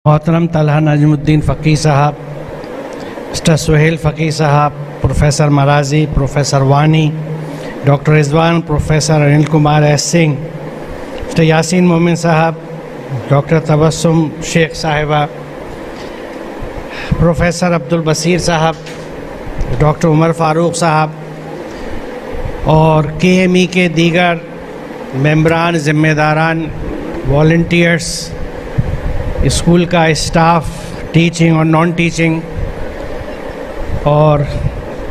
मोहतरम तलहा नजमुद्दीन फ़कीह साहब, मिस्टर सुहेल फ़कीह साहब, प्रोफेसर मराजी, प्रोफेसर वानी, doctor Rizwan, professor Anil Kumar S Singh, mister Yasin मोमिन साहब, डॉक्टर तबस्सुम शेख साहिबा, प्रोफेसर अब्दुल बसीर साहब, डॉक्टर उमर फ़ारूक साहब और KME के दीगर मेंबरान, ज़िम्मेदारान, वॉलंटियर्स, स्कूल का स्टाफ, टीचिंग और नॉन टीचिंग, और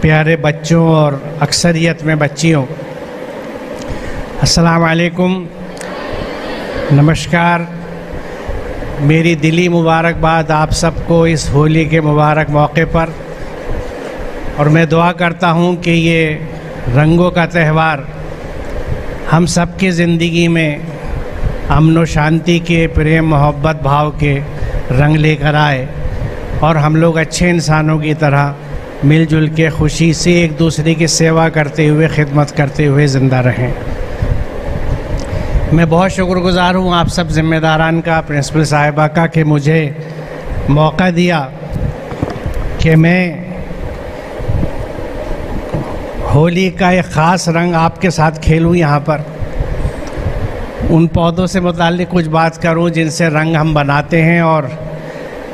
प्यारे बच्चों और अक्सरियत में बच्चियों, अस्सलाम वालेकुम, नमस्कार। मेरी दिली मुबारकबाद आप सबको इस होली के मुबारक मौके पर। और मैं दुआ करता हूँ कि ये रंगों का त्यौहार हम सब की ज़िंदगी में अमन व शांति के, प्रेम मोहब्बत भाव के रंग लेकर आए और हम लोग अच्छे इंसानों की तरह मिलजुल के खुशी से एक दूसरे की सेवा करते हुए, खिदमत करते हुए ज़िंदा रहें। मैं बहुत शुक्रगुज़ार हूँ आप सब ज़िम्मेदारान का, प्रिंसिपल साहिबा का, कि मुझे मौका दिया कि मैं होली का एक ख़ास रंग आपके साथ खेलूँ, यहाँ पर उन पौधों से मुताल्लिक़ कुछ बात करूं जिनसे रंग हम बनाते हैं। और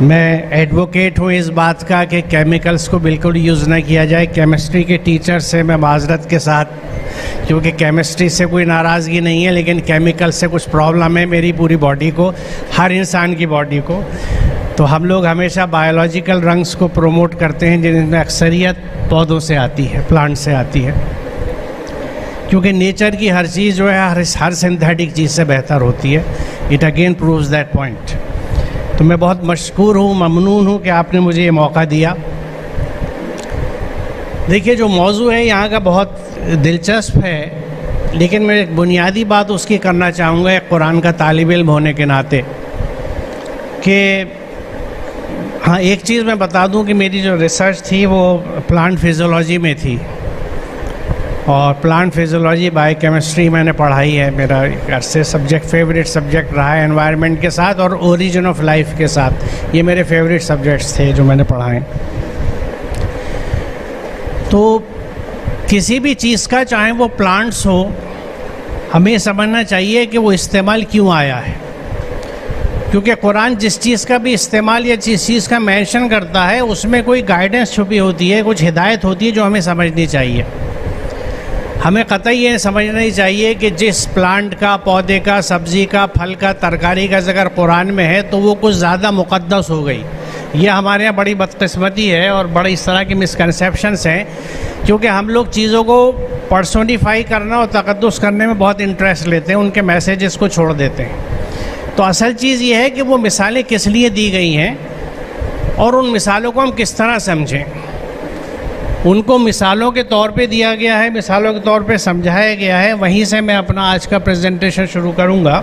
मैं एडवोकेट हूं इस बात का कि केमिकल्स को बिल्कुल यूज़ ना किया जाए। केमिस्ट्री के टीचर से मैं माज़रत के साथ, क्योंकि केमिस्ट्री से कोई नाराज़गी नहीं है, लेकिन केमिकल से कुछ प्रॉब्लम है मेरी पूरी बॉडी को, हर इंसान की बॉडी को। तो हम लोग हमेशा बायोलॉजिकल रंग्स को प्रमोट करते हैं जिनमें अक्सरियत पौधों से आती है, प्लांट से आती है, क्योंकि नेचर की हर चीज़ जो है हर सिंथेटिक चीज़ से बेहतर होती है। It again proves that point. तो मैं बहुत मशकूर हूँ, ममनून हूँ कि आपने मुझे ये मौका दिया। देखिए, जो मौजू है यहाँ का बहुत दिलचस्प है, लेकिन मैं एक बुनियादी बात उसकी करना चाहूँगा एक कुरान का तालिब इल्म होने के नाते, कि हाँ, एक चीज़ मैं बता दूँ कि मेरी जो रिसर्च थी वो प्लांट फिजियोलॉजी में थी, और प्लांट फिजियोलॉजी बायोकेमिस्ट्री मैंने पढ़ाई है। मेरा अरसे सब्जेक्ट, फेवरेट सब्जेक्ट रहा है एनवायरनमेंट के साथ और ओरिजिन ऑफ लाइफ के साथ। ये मेरे फेवरेट सब्जेक्ट्स थे जो मैंने पढ़ाए। तो किसी भी चीज़ का, चाहे वो प्लांट्स हो, हमें समझना चाहिए कि वो इस्तेमाल क्यों आया है, क्योंकि कुरान जिस चीज़ का भी इस्तेमाल या जिस चीज़ का मेंशन करता है उसमें कोई गाइडेंस छुपी होती है, कुछ हिदायत होती है जो हमें समझनी चाहिए। हमें कतई ये समझना ही चाहिए कि जिस प्लांट का, पौधे का, सब्ज़ी का, फल का, तरकारी का ज़िक्र कुरान में है तो वो कुछ ज़्यादा मुक़द्दस हो गई। ये हमारे यहाँ बड़ी बदकिस्मती है और बड़ी इस तरह की मिसकंसेप्शंस हैं, क्योंकि हम लोग चीज़ों को पर्सोनिफाई करना और तक़द्दुस करने में बहुत इंटरेस्ट लेते हैं, उनके मैसेजेस को छोड़ देते हैं। तो असल चीज़ ये है कि वो मिसालें किस लिए दी गई हैं और उन मिसालों को हम किस तरह समझें। उनको मिसालों के तौर पे दिया गया है, मिसालों के तौर पे समझाया गया है। वहीं से मैं अपना आज का प्रेजेंटेशन शुरू करूँगा।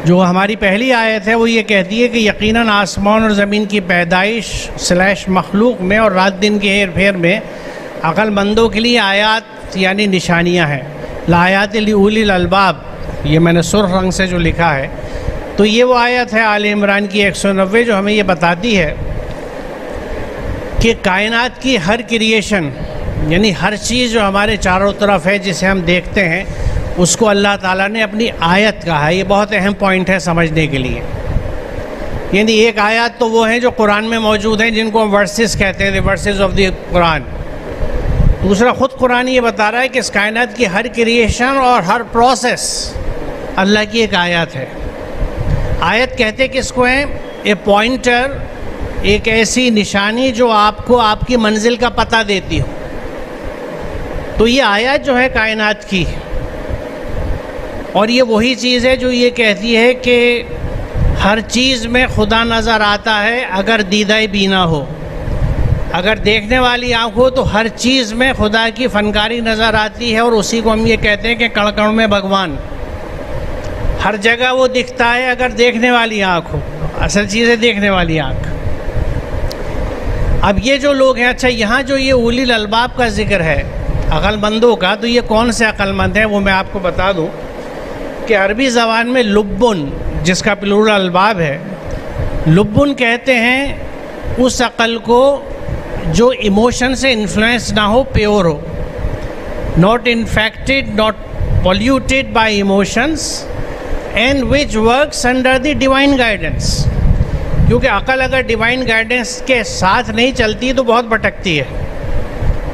जो हमारी पहली आयत है वो ये कहती है कि यकीनन आसमान और ज़मीन की पैदाइश / मखलूक में और रात दिन के हेर फेर में अक़लमंदों के लिए आयात यानी निशानियाँ हैं। लायात लिउलिल अलबाब, ये मैंने सुर्ख रंग से जो लिखा है, तो ये वो आयत है आले इमरान की 190 जो हमें ये बताती है कि कायनात की हर क्रिएशन, यानी हर चीज़ जो हमारे चारों तरफ है जिसे हम देखते हैं, उसको अल्लाह ताला ने अपनी आयत कहा है। ये बहुत अहम पॉइंट है समझने के लिए। यानी एक आयत तो वो हैं जो कुरान में मौजूद हैं, जिनको हम वर्सेस कहते हैं, the versus of the Quran. दूसरा, ख़ुद कुरान ये बता रहा है कि इस कायनात की हर क्रिएशन और हर प्रोसेस अल्लाह की एक आयत है। आयत कहते किसको हैं? ए पॉइंटर, एक ऐसी निशानी जो आपको आपकी मंजिल का पता देती हो। तो ये आयत जो है कायनात की, और ये वही चीज़ है जो ये कहती है कि हर चीज़ में खुदा नज़र आता है अगर दीदाए बीना हो। अगर देखने वाली आँख हो तो हर चीज़ में खुदा की फ़नकारी नज़र आती है, और उसी को हम ये कहते हैं कि कण कण में भगवान। हर जगह वो दिखता है अगर देखने वाली आँख हो। असल चीज़ है देखने वाली आँख। अब ये जो लोग हैं, अच्छा, यहाँ जो ये उलिल अलबाब का जिक्र है, अक़लमंदों का, तो ये कौन से अक़लमंद हैं वो मैं आपको बता दूँ कि अरबी ज़बान में लुब्बुन, जिसका प्लूरल अलबाब है, लुब्बुन कहते हैं उस अक़ल को जो इमोशन से इन्फ्लुएंस ना हो, प्योर हो, not infected, not polluted bye emotions, and which works under the divine guidance. क्योंकि अक़ल अगर डिवाइन गाइडेंस के साथ नहीं चलती तो बहुत भटकती है,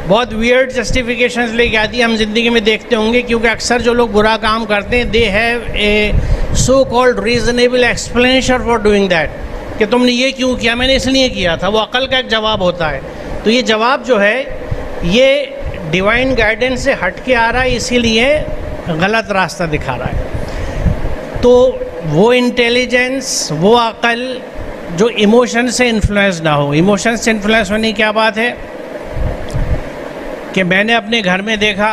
बहुत वियर्ड जस्टिफिकेशंस लेके आती है। हम ज़िंदगी में देखते होंगे, क्योंकि अक्सर जो लोग बुरा काम करते हैं they have a so called reasonable explanation for doing that, कि तुमने ये क्यों किया, मैंने इसलिए किया था। वो अक़ल का एक जवाब होता है। तो ये जवाब जो है ये डिवाइन गाइडेंस से हट के आ रहा है, इसीलिए गलत रास्ता दिखा रहा है। तो वो इंटेलिजेंस, वो अक़ल जो इमोशन से इन्फ्लुएंस ना हो। इमोशन से इन्फ्लुएंस होने की क्या बात है कि मैंने अपने घर में देखा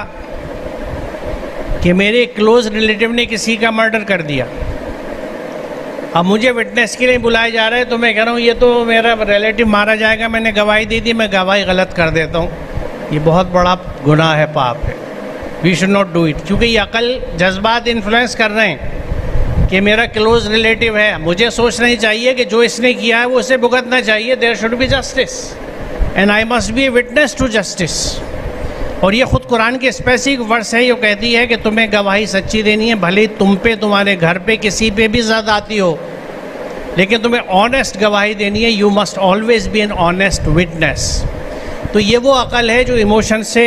कि मेरे क्लोज रिलेटिव ने किसी का मर्डर कर दिया। अब मुझे विटनेस के लिए बुलाया जा रहा है, तो मैं कह रहा हूँ ये तो मेरा रिलेटिव मारा जाएगा, मैंने गवाही दे दी, मैं गवाही गलत कर देता हूँ। ये बहुत बड़ा गुनाह है, पाप है। We should not do it, क्योंकि ये अकल जज्बात इन्फ्लुएंस कर रहे हैं कि मेरा क्लोज रिलेटिव है, मुझे सोचना ही चाहिए कि जो इसने किया है वो उसे भुगतना चाहिए। There should be justice and I must be a witness to justice. और ये ख़ुद कुरान के स्पेसिफिक वर्स है, ये कहती है कि तुम्हें गवाही सच्ची देनी है, भले तुम पे, तुम्हारे घर पे, किसी पे भी ज़्यादा आती हो, लेकिन तुम्हें ऑनेस्ट गवाही देनी है। You must always be an honest witness. तो ये वो अक़ल है जो इमोशन से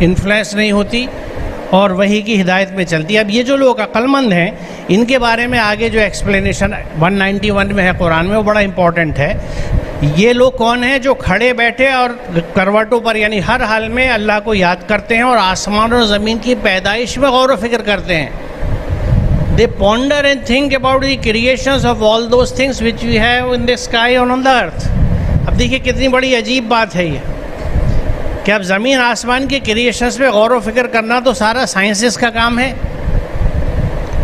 इन्फ्लुएंस नहीं होती और वही की हिदायत में चलती है। अब ये जो लोग अक्लमंद हैं, इनके बारे में आगे जो एक्सप्लेनेशन 191 में है कुरान में, वो बड़ा इम्पॉर्टेंट है। ये लोग कौन हैं जो खड़े बैठे और करवटों पर, यानी हर हाल में अल्लाह को याद करते हैं और आसमान और ज़मीन की पैदाइश में गौर व फिक्र करते हैं। They ponder and think about the creations of all those things which we have in the sky और ऑन द अर्थ। अब देखिए कितनी बड़ी अजीब बात है ये, कि अब ज़मीन आसमान के क्रिएशंस पे गौर व फिक्र करना तो सारा साइंसिस का काम है,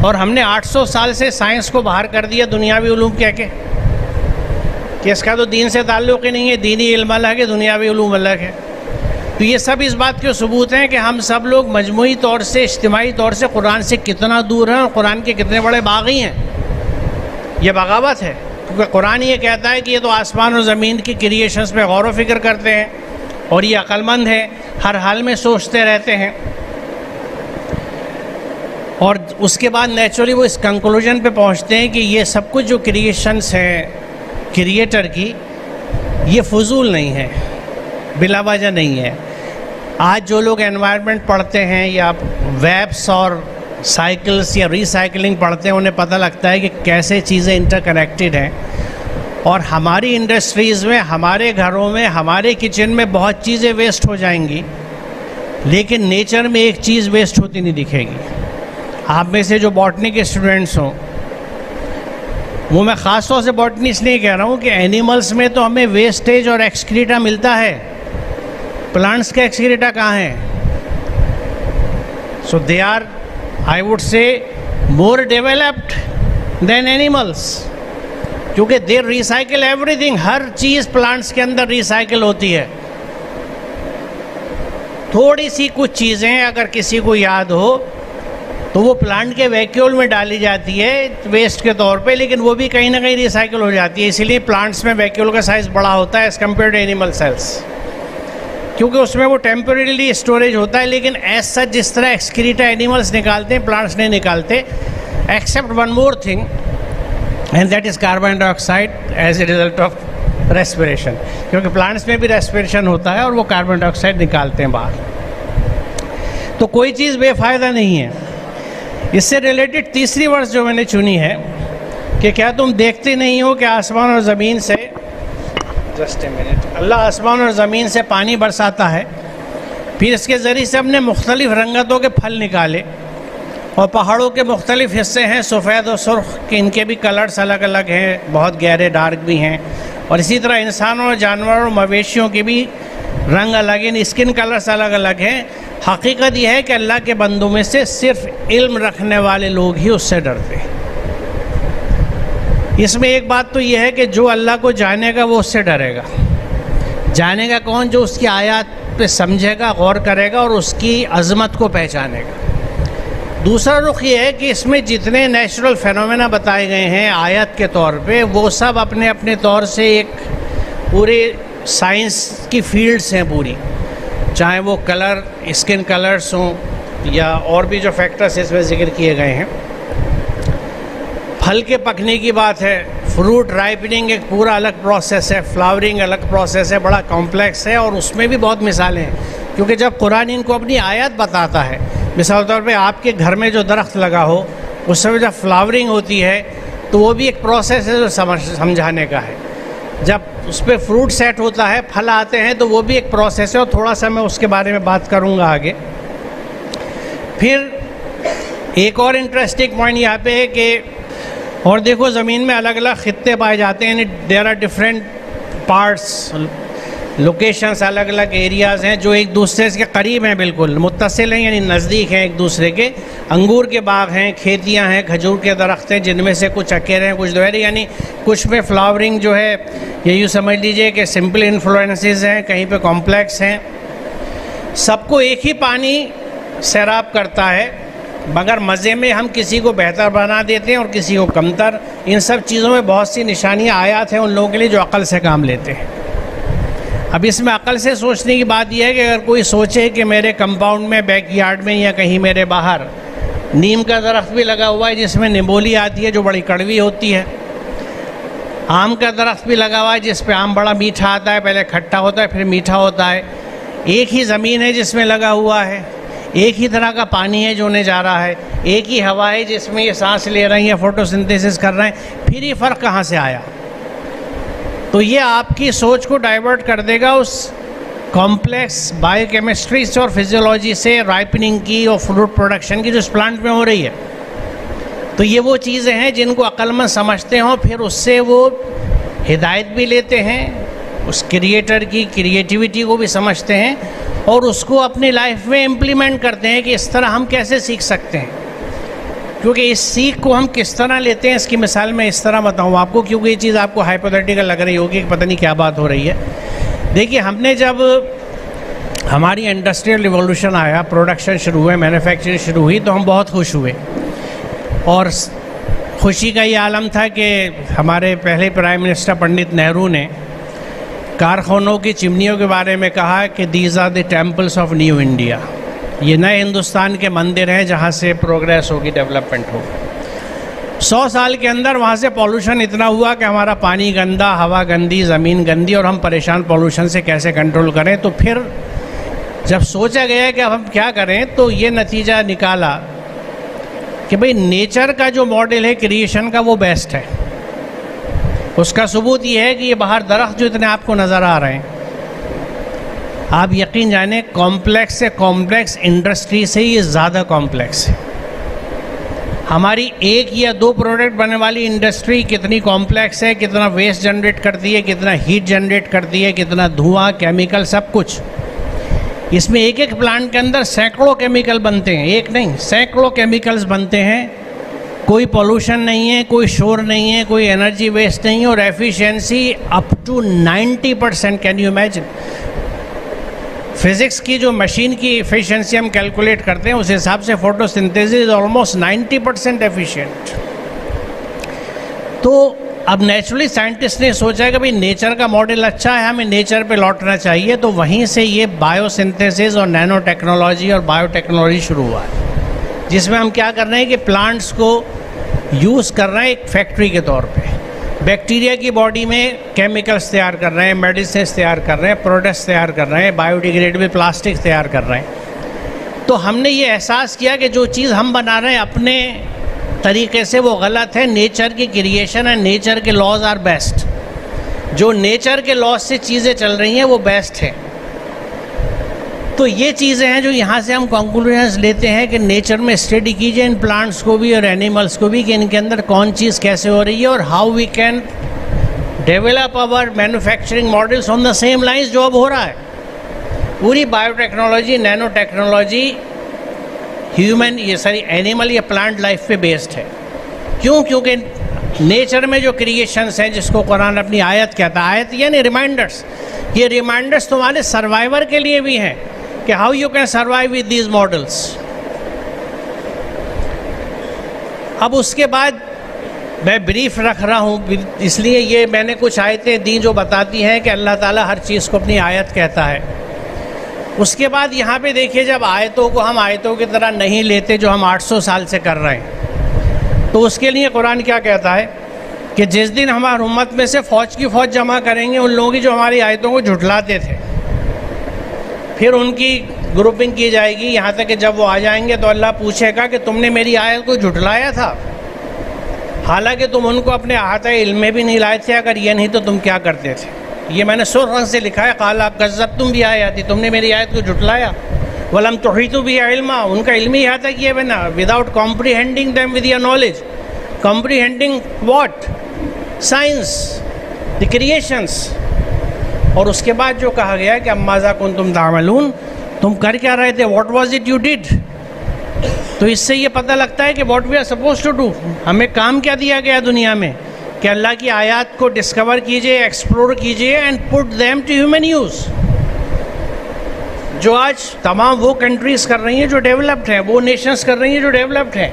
और हमने 800 साल से साइंस को बाहर कर दिया दुनियावी उलूम कह के कि इसका तो दीन से ताल्लुक़ ही नहीं है, दीनी इल्म अलग है, दुनियावी उलूम अलग है। तो ये सब इस बात के सबूत हैं कि हम सब लोग मजमूई तौर से, इज्तिमाई तौर से कुरान से कितना दूर हैं और कुरान के कितने बड़े बागी हैं। ये बगावत है, क्योंकि कुरान ये कहता है कि ये तो आसमान और ज़मीन की क्रिएशंस पे गौर व फिक्र करते हैं और ये अक्लमंद है, हर हाल में सोचते रहते हैं। और उसके बाद नेचुरली वो इस कंक्लूजन पे पहुंचते हैं कि ये सब कुछ जो क्रिएशंस हैं क्रिएटर की, ये फजूल नहीं है, बिलावजह नहीं है। आज जो लोग एनवायरनमेंट पढ़ते हैं या वेब्स और साइकिल्स या रिसाइकलिंग पढ़ते हैं, उन्हें पता लगता है कि कैसे चीज़ें इंटरकनेक्टेड हैं। और हमारी इंडस्ट्रीज़ में, हमारे घरों में, हमारे किचन में बहुत चीज़ें वेस्ट हो जाएंगी, लेकिन नेचर में एक चीज़ वेस्ट होती नहीं दिखेगी। आप में से जो बॉटनी के स्टूडेंट्स हों, वो मैं ख़ास तौर से बॉटनी इसलिए कह रहा हूँ कि एनिमल्स में तो हमें वेस्टेज और एक्सक्रीटा मिलता है, प्लांट्स का एक्सक्रीटा कहाँ है? सो they are, I would say, more developed then animals, क्योंकि दे रिसाइकिल एवरीथिंग। हर चीज़ प्लांट्स के अंदर रिसाइकिल होती है। थोड़ी सी कुछ चीज़ें अगर किसी को याद हो तो वो प्लांट के वैक्यूल में डाली जाती है वेस्ट के तौर पे, लेकिन वो भी कहीं ना कहीं रिसाइकिल हो जाती है। इसीलिए प्लांट्स में वैक्यूल का साइज़ बड़ा होता है as compared to animal cells, क्योंकि उसमें वो टेम्परेरीली स्टोरेज होता है। लेकिन एज सच जिस तरह एक्सक्रीटा एनिमल्स निकालते हैं, प्लांट्स नहीं निकालते, except one more thing, and that is carbon dioxide as a result of respiration, क्योंकि प्लांट्स में भी रेस्पिरेशन होता है और वो कार्बन डाइऑक्साइड निकालते हैं बाहर। तो कोई चीज़ बेफ़ायदा नहीं है। इससे रिलेटेड तीसरी वर्स जो मैंने चुनी है कि क्या तुम देखते नहीं हो कि आसमान और ज़मीन से, जस्ट ए मिनट, अल्लाह आसमान और ज़मीन से पानी बरसाता है, फिर इसके ज़रिए से हमने मुख्तलिफ़ रंगतों के फल निकाले, और पहाड़ों के मुख्तलिफ़ हिस्से हैं सफ़ेद और सुर्ख के, इनके भी कलर्स अलग अलग हैं, बहुत गहरे डार्क भी हैं। और इसी तरह इंसानों और जानवरों और मवेशियों के भी रंग अलग हैं, स्किन कलर्स अलग अलग हैं। हकीकत यह है कि अल्लाह के बंदों में से सिर्फ इल्म रखने वाले लोग ही उससे डरते हैं। इसमें एक बात तो यह है कि जो अल्लाह को जानेगा वो उससे डरेगा। जानेगा कौन? जो उसकी आयत पे समझेगा, गौर करेगा और उसकी अज़मत को पहचानेगा। दूसरा रुख ये है कि इसमें जितने नेचुरल फेनोमेना बताए गए हैं आयत के तौर पे, वो सब अपने अपने तौर से एक पूरे साइंस की फील्ड्स हैं पूरी, चाहे वो कलर, स्किन कलर्स हों या और भी जो फैक्टर्स इसमें जिक्र किए गए हैं। फल के पकने की बात है, फ्रूट राइपनिंग एक पूरा अलग प्रोसेस है, फ्लावरिंग अलग प्रोसेस है, बड़ा कॉम्प्लेक्स है, और उसमें भी बहुत मिसालें हैं। क्योंकि जब कुरान इनको अपनी आयत बताता है, मिसाल तौर पे आपके घर में जो दरख्त लगा हो उस समय जब फ्लावरिंग होती है तो वो भी एक प्रोसेस है जो समझाने का है। जब उस पर फ्रूट सेट होता है, फल आते हैं, तो वो भी एक प्रोसेस है, और थोड़ा सा मैं उसके बारे में बात करूँगा आगे। फिर एक और इंटरेस्टिंग पॉइंट यहाँ पे है कि और देखो ज़मीन में अलग अलग खित्ते पाए जाते हैं, there are different parts, locations, अलग अलग एरियाज़ हैं जो एक दूसरे के करीब हैं, बिल्कुल मुत्तसिल हैं, यानी नज़दीक हैं एक दूसरे के। अंगूर के बाग हैं, खेतियां हैं, खजूर के दरख्त हैं, जिनमें से कुछ अकेले हैं, कुछ दोहरे, यानी कुछ में फ्लावरिंग जो है ये यूँ समझ लीजिए कि सिंपल इन्फ्लुएंसेस हैं, कहीं पे कॉम्प्लेक्स हैं। सबको एक ही पानी सैराब करता है, मगर मज़े में हम किसी को बेहतर बना देते हैं और किसी को कमतर। इन सब चीज़ों में बहुत सी निशानियाँ आयात हैं उन लोगों के लिए जो अक़ल से काम लेते हैं। अब इसमें अक़ल से सोचने की बात यह है कि अगर कोई सोचे कि मेरे कंपाउंड में, बैकयार्ड में या कहीं मेरे बाहर नीम का दरख्त भी लगा हुआ है जिसमें निमोली आती है जो बड़ी कड़वी होती है, आम का दरख्त भी लगा हुआ है जिस पे आम बड़ा मीठा आता है, पहले खट्टा होता है फिर मीठा होता है, एक ही ज़मीन है जिसमें लगा हुआ है, एक ही तरह का पानी है जो उन्हें जा रहा है, एक ही हवा है जिसमें ये सांस ले रहे हैं या फोटोसिंथेसिस कर रहे हैं, फिर ये फ़र्क कहाँ से आया? तो ये आपकी सोच को डाइवर्ट कर देगा उस कॉम्प्लेक्स बायोकेमिस्ट्री से और फिजियोलॉजी से, राइपनिंग की और फ्रूट प्रोडक्शन की जो इस प्लांट में हो रही है। तो ये वो चीज़ें हैं जिनको अक्लमंद समझते हों, फिर उससे वो हिदायत भी लेते हैं, उस क्रिएटर की क्रिएटिविटी को भी समझते हैं और उसको अपनी लाइफ में इम्प्लीमेंट करते हैं कि इस तरह हम कैसे सीख सकते हैं। क्योंकि इस सीख को हम किस तरह लेते हैं, इसकी मिसाल मैं इस तरह बताऊँ आपको, क्योंकि ये चीज़ आपको हाइपोथेटिकल लग रही होगी कि पता नहीं क्या बात हो रही है। देखिए, हमने जब हमारी इंडस्ट्रियल रिवॉल्यूशन आया, प्रोडक्शन शुरू हुए, मैन्युफैक्चरिंग शुरू हुई, तो हम बहुत खुश हुए और खुशी का ये आलम था कि हमारे पहले प्राइम मिनिस्टर पंडित नेहरू ने कारखानों की चिमनियों के बारे में कहा कि these are the temples of new India, ये नए हिंदुस्तान के मंदिर हैं जहाँ से प्रोग्रेस होगी, डेवलपमेंट होगी। 100 साल के अंदर वहाँ से पॉल्यूशन इतना हुआ कि हमारा पानी गंदा, हवा गंदी, ज़मीन गंदी, और हम परेशान पॉल्यूशन से कैसे कंट्रोल करें। तो फिर जब सोचा गया कि अब हम क्या करें, तो ये नतीजा निकाला कि भाई नेचर का जो मॉडल है क्रिएशन का वो बेस्ट है। उसका सबूत ये है कि ये बाहर दरख्त जो इतने आपको नज़र आ रहे हैं, आप यकीन जाने कॉम्प्लेक्स से कॉम्प्लेक्स इंडस्ट्री से ये ज़्यादा कॉम्प्लेक्स है। हमारी एक या दो प्रोडक्ट बनने वाली इंडस्ट्री कितनी कॉम्प्लेक्स है, कितना वेस्ट जनरेट करती है, कितना हीट जनरेट करती है, कितना धुआं, केमिकल, सब कुछ। इसमें एक एक प्लांट के अंदर सैकड़ों केमिकल बनते हैं, एक नहीं सैकड़ों केमिकल्स बनते हैं। कोई पोल्यूशन नहीं है, कोई शोर नहीं है, कोई एनर्जी वेस्ट नहीं है, और efficiency up to 90%। Can you imagine? Physics की जो मशीन की एफिशिएंसी हम कैलकुलेट करते हैं उस हिसाब से फोटोसिंथेसिस इज ऑलमोस्ट 90% एफिशिएंट। तो अब नेचुरली साइंटिस्ट ने सोचा कि भाई नेचर का मॉडल अच्छा है, हमें नेचर पे लौटना चाहिए। तो वहीं से ये बायोसिंथेसिस और नैनो टेक्नोलॉजी और बायोटेक्नोलॉजी शुरू हुआ है, जिसमें हम क्या कर रहे हैं कि प्लांट्स को यूज़ कर रहे हैं एक फैक्ट्री के तौर पे। बैक्टीरिया की बॉडी में केमिकल्स तैयार कर रहे हैं, मेडिसिन तैयार कर रहे हैं, प्रोडक्ट्स तैयार कर रहे हैं, बायोडिग्रेडेबल प्लास्टिक तैयार कर रहे हैं। तो हमने ये एहसास किया कि जो चीज़ हम बना रहे हैं अपने तरीके से वो गलत है। नेचर की क्रिएशन है, नेचर के लॉज आर बेस्ट। जो नेचर के लॉज से चीज़ें चल रही हैं वो बेस्ट है। तो ये चीज़ें हैं जो यहाँ से हम कंक्लूजन्स लेते हैं कि नेचर में स्टडी कीजिए इन प्लांट्स को भी और एनिमल्स को भी कि इनके अंदर कौन चीज़ कैसे हो रही है और how we can develop our manufacturing models on the same lines जो अब हो रहा है। पूरी बायोटेक्नोलॉजी, नैनो टेक्नोलॉजी ह्यूमन, ये सारी एनिमल या प्लांट लाइफ पे बेस्ड है। क्यों? क्योंकि नेचर में जो क्रिएशंस हैं जिसको कुरान अपनी आयत कहता है, आयत यानी रिमाइंडर्स, ये रिमाइंडर्स तुम्हारे सर्वाइवर के लिए भी हैं कि how you can survive with these models. अब उसके बाद मैं ब्रीफ रख रहा हूँ, इसलिए ये मैंने कुछ आयतें दी जो बताती हैं कि अल्लाह ताला हर चीज़ को अपनी आयत कहता है। उसके बाद यहाँ पे देखिए, जब आयतों को हम आयतों की तरह नहीं लेते जो हम 800 साल से कर रहे हैं, तो उसके लिए कुरान क्या कहता है कि जिस दिन हमारी उम्मत में से फ़ौज की फ़ौज जमा करेंगे उन लोगों की जो हमारी आयतों को झुठलाते थे, फिर उनकी ग्रुपिंग की जाएगी, यहाँ तक कि जब वो आ जाएंगे तो अल्लाह पूछेगा कि तुमने मेरी आयत को झुठलाया था, हालांकि तुम उनको अपने अहाता इल्म में भी नहीं लाए थे, अगर ये नहीं तो तुम क्या करते थे। ये मैंने सुर रंग से लिखा है, काला कज़्ज़ब तुम भी आयती, तुमने मेरी आयत को झुठलाया। वलम तुहीतु भी इल्मा, उनका इल्म ही यहाँ तक ये बना, without comprehending them with your knowledge. Comprehending what? Science, the creations. और उसके बाद जो कहा गया कि अम्माज़ा कुंतुम तामलून, तुम कर क्या रहे थे, what was it you did. तो इससे ये पता लगता है कि what we are suppose to do, हमें काम क्या दिया गया दुनिया में कि अल्लाह की आयत को डिस्कवर कीजिए, एक्सप्लोर कीजिए and put them to human use. जो आज तमाम वो कंट्रीज़ कर रही हैं जो डेवलप्ड हैं, वो नेशंस कर रही हैं जो डेवलप्ड हैं।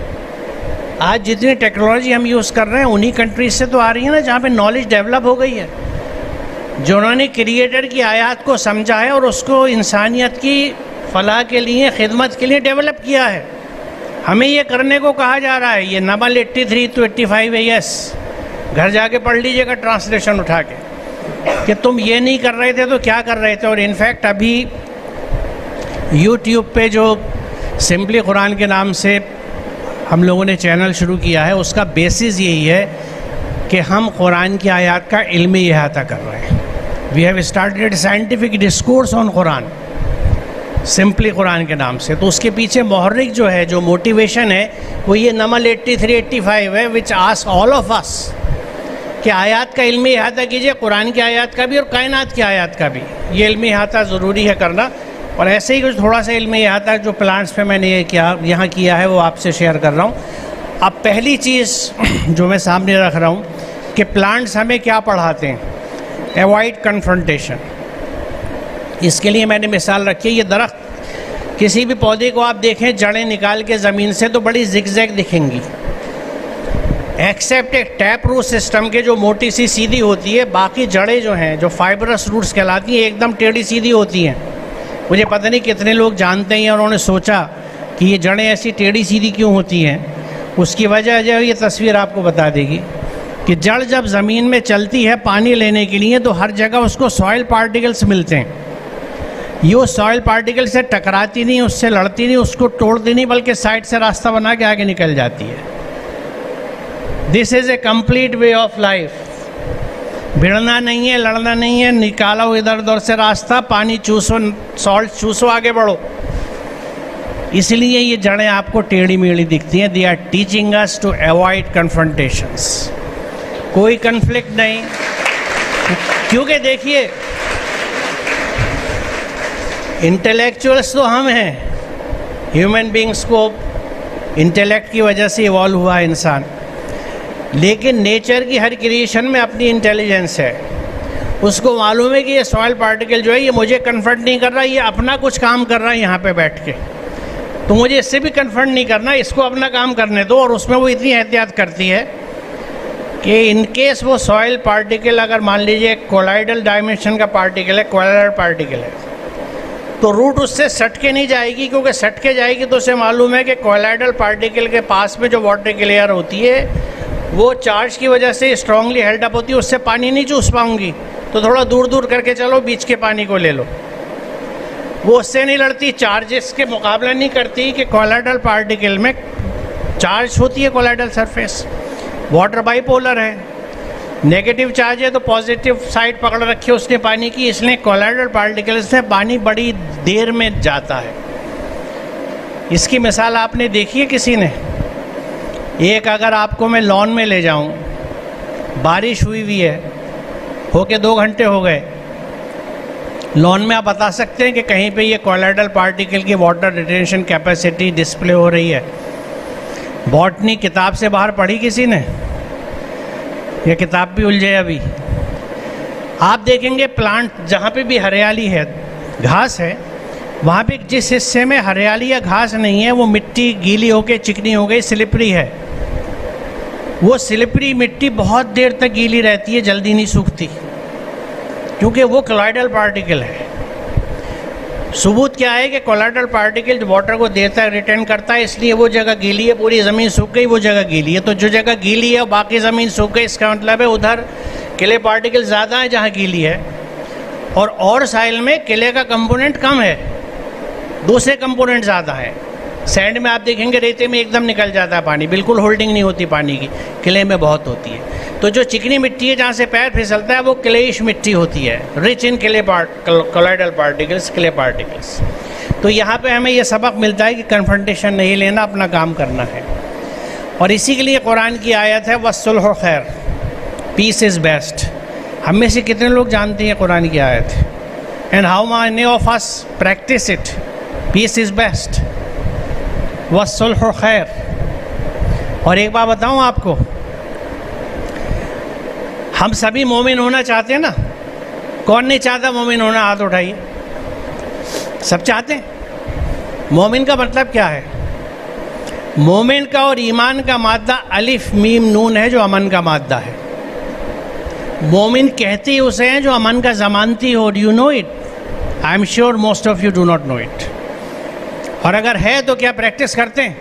आज जितनी टेक्नोलॉजी हम यूज़ कर रहे हैं उन्हीं कंट्रीज से तो आ रही है ना जहाँ पे नॉलेज डेवलप हो गई है, जो उन्होंने क्रिएटर की आयत को समझा है और उसको इंसानियत की फलाह के लिए, खिदमत के लिए डेवलप किया है। हमें ये करने को कहा जा रहा है। ये नमल 83 to 85 है, यस, घर जाके पढ़ लीजिएगा ट्रांसलेशन उठा के कि तुम ये नहीं कर रहे थे तो क्या कर रहे थे। और इनफैक्ट अभी यूट्यूब पे जो सिंपली कुरान के नाम से हम लोगों ने चैनल शुरू किया है, उसका बेसिस यही है कि हम कुरान की आयत का इल्मी इहाता कर रहे हैं। We have started scientific discourse on Quran, simply Quran के नाम से। तो उसके पीछे मोहर्रिक जो है, जो मोटिवेशन है, वो ये नमल 83-85 है, विच आस्क ऑल ऑफ अस कि आयत का इल्मी इहाता कीजिए, कुरान की आयत का भी और कायनात की आयत का भी। ये इल्मी इहाता ज़रूरी है करना। और ऐसे ही कुछ थोड़ा सा इल्मी इहाता जो प्लांट्स पे मैंने ये यहाँ किया है वो आपसे शेयर कर रहा हूँ। अब पहली चीज़ जो मैं सामने रख रहा हूँ कि प्लांट्स हमें क्या पढ़ाते हैं, एवॉइड कन्फ्रंटेशन। इसके लिए मैंने मिसाल रखी है, ये दरख्त, किसी भी पौधे को आप देखें जड़ें निकाल के ज़मीन से तो बड़ी जिगजैग दिखेंगी, एक्सेप्ट एक टैप रूट सिस्टम के जो मोटी सी सीधी होती है। बाकी जड़ें जो हैं, जो फाइबरस रूट्स कहलाती हैं, एकदम टेढ़ी सीधी होती हैं। मुझे पता नहीं कितने लोग जानते हैं और उन्होंने सोचा कि ये जड़ें ऐसी टेढ़ी सीधी क्यों होती हैं। उसकी वजह जो ये तस्वीर आपको बता देगी कि जड़ जब ज़मीन में चलती है पानी लेने के लिए तो हर जगह उसको सॉइल पार्टिकल्स मिलते हैं। ये सॉइल पार्टिकल से टकराती नहीं, उससे लड़ती नहीं, उसको तोड़ती नहीं, बल्कि साइड से रास्ता बना के आगे निकल जाती है। This is a complete way of life. भिड़ना नहीं है, लड़ना नहीं है, निकालो इधर उधर से रास्ता, पानी चूसो, सॉल्ट चूसो, आगे बढ़ो। इसलिए ये जड़ें आपको टेढ़ी मेढ़ी दिखती हैं। They are teaching us to avoid confrontations. कोई कन्फ्लिक्ट नहीं, क्योंकि देखिए इंटेलेक्चुअल्स तो हम हैं, ह्यूमन बींग्स को इंटेलेक्ट की वजह से इवॉल्व हुआ है इंसान, लेकिन नेचर की हर क्रिएशन में अपनी इंटेलिजेंस है। उसको मालूम है कि ये सॉइल पार्टिकल जो है ये मुझे कन्फ्रंट नहीं कर रहा, ये अपना कुछ काम कर रहा है यहाँ पे बैठ के, तो मुझे इससे भी कन्फ्रंट नहीं करना, इसको अपना काम करने दो। और उसमें वो इतनी एहतियात करती है कि इन केस वो सॉइल पार्टिकल अगर मान लीजिए कोलाइडल डायमेंशन का पार्टिकल है, कोलाइडल पार्टिकल है, तो रूट उससे सट के नहीं जाएगी, क्योंकि सट के जाएगी तो उसे मालूम है कि कोलाइडल पार्टिकल के पास में जो वाटर की लेयर होती है वो चार्ज की वजह से स्ट्रांगली हेल्ड अप होती है, उससे पानी नहीं चूस पाऊंगी, तो थोड़ा दूर दूर करके चलो, बीच के पानी को ले लो। वो उससे नहीं लड़ती, चार्जेस के मुकाबला नहीं करती कि कोलाइडल पार्टिकल में चार्ज होती है कोलाइडल सरफेस, वाटर बाइपोलर है, नेगेटिव चार्ज है तो पॉजिटिव साइड पकड़ रखी है उसने पानी की, इसलिए कोलाइडल पार्टिकल से पानी बड़ी देर में जाता है। इसकी मिसाल आपने देखी है किसी ने? एक अगर आपको मैं लॉन में ले जाऊं, बारिश हुई हुई है, होके 2 घंटे हो गए, लॉन में आप बता सकते हैं कि कहीं पे ये कोलाइडल पार्टिकल की वाटर रिटेंशन कैपेसिटी डिस्प्ले हो रही है? बॉटनी किताब से बाहर पढ़ी किसी ने? ये किताब भी उलझे अभी। आप देखेंगे प्लांट जहाँ पे भी हरियाली है, घास है, वहाँ पे जिस हिस्से में हरियाली या घास नहीं है वो मिट्टी गीली होके चिकनी हो गई, स्लिपरी है, वो स्लिपरी मिट्टी बहुत देर तक गीली रहती है, जल्दी नहीं सूखती, क्योंकि वो कोलाइडल पार्टिकल है। सबूत क्या है कि कोलाइडल पार्टिकल वाटर को देर तक रिटेन करता है, इसलिए वो जगह गीली है, पूरी ज़मीन सूख गई, वो जगह गीली है। तो जो जगह गीली है और बाकी ज़मीन सूख गई, इसका मतलब है उधर क्ले पार्टिकल ज़्यादा है जहाँ गीली है, और साइल में क्ले का कंपोनेंट कम है, दूसरे कंपोनेंट ज़्यादा है। सैंड में आप देखेंगे, रेते में एकदम निकल जाता है पानी, बिल्कुल होल्डिंग नहीं होती पानी की, क्ले में बहुत होती है। तो जो चिकनी मिट्टी है जहाँ से पैर फिसलता है वो क्लेइश मिट्टी होती है, rich in clay colloidal particles, clay particles. तो यहाँ पे हमें ये सबक मिलता है कि कन्फ्रंटेशन नहीं लेना, अपना काम करना है। और इसी के लिए कुरान की आयत है वस्सुल्ह खैर, पीस इज़ बेस्ट। हम में से कितने लोग जानते हैं कुरान की आयत? And how many of us practise it? Peace is best, वस्सुल्ह खैर। और एक बात बताऊँ आपको, हम सभी मोमिन होना चाहते हैं ना? कौन नहीं चाहता मोमिन होना? हाथ उठाइए। सब चाहते हैं। मोमिन का मतलब क्या है? मोमिन का और ईमान का मादा अलिफ मीम नून है, जो अमन का मादा है। मोमिन कहते ही उसे हैं जो अमन का ज़मानती हो। Do you know it? I am sure most of you do not know it. और अगर है तो क्या प्रैक्टिस करते हैं?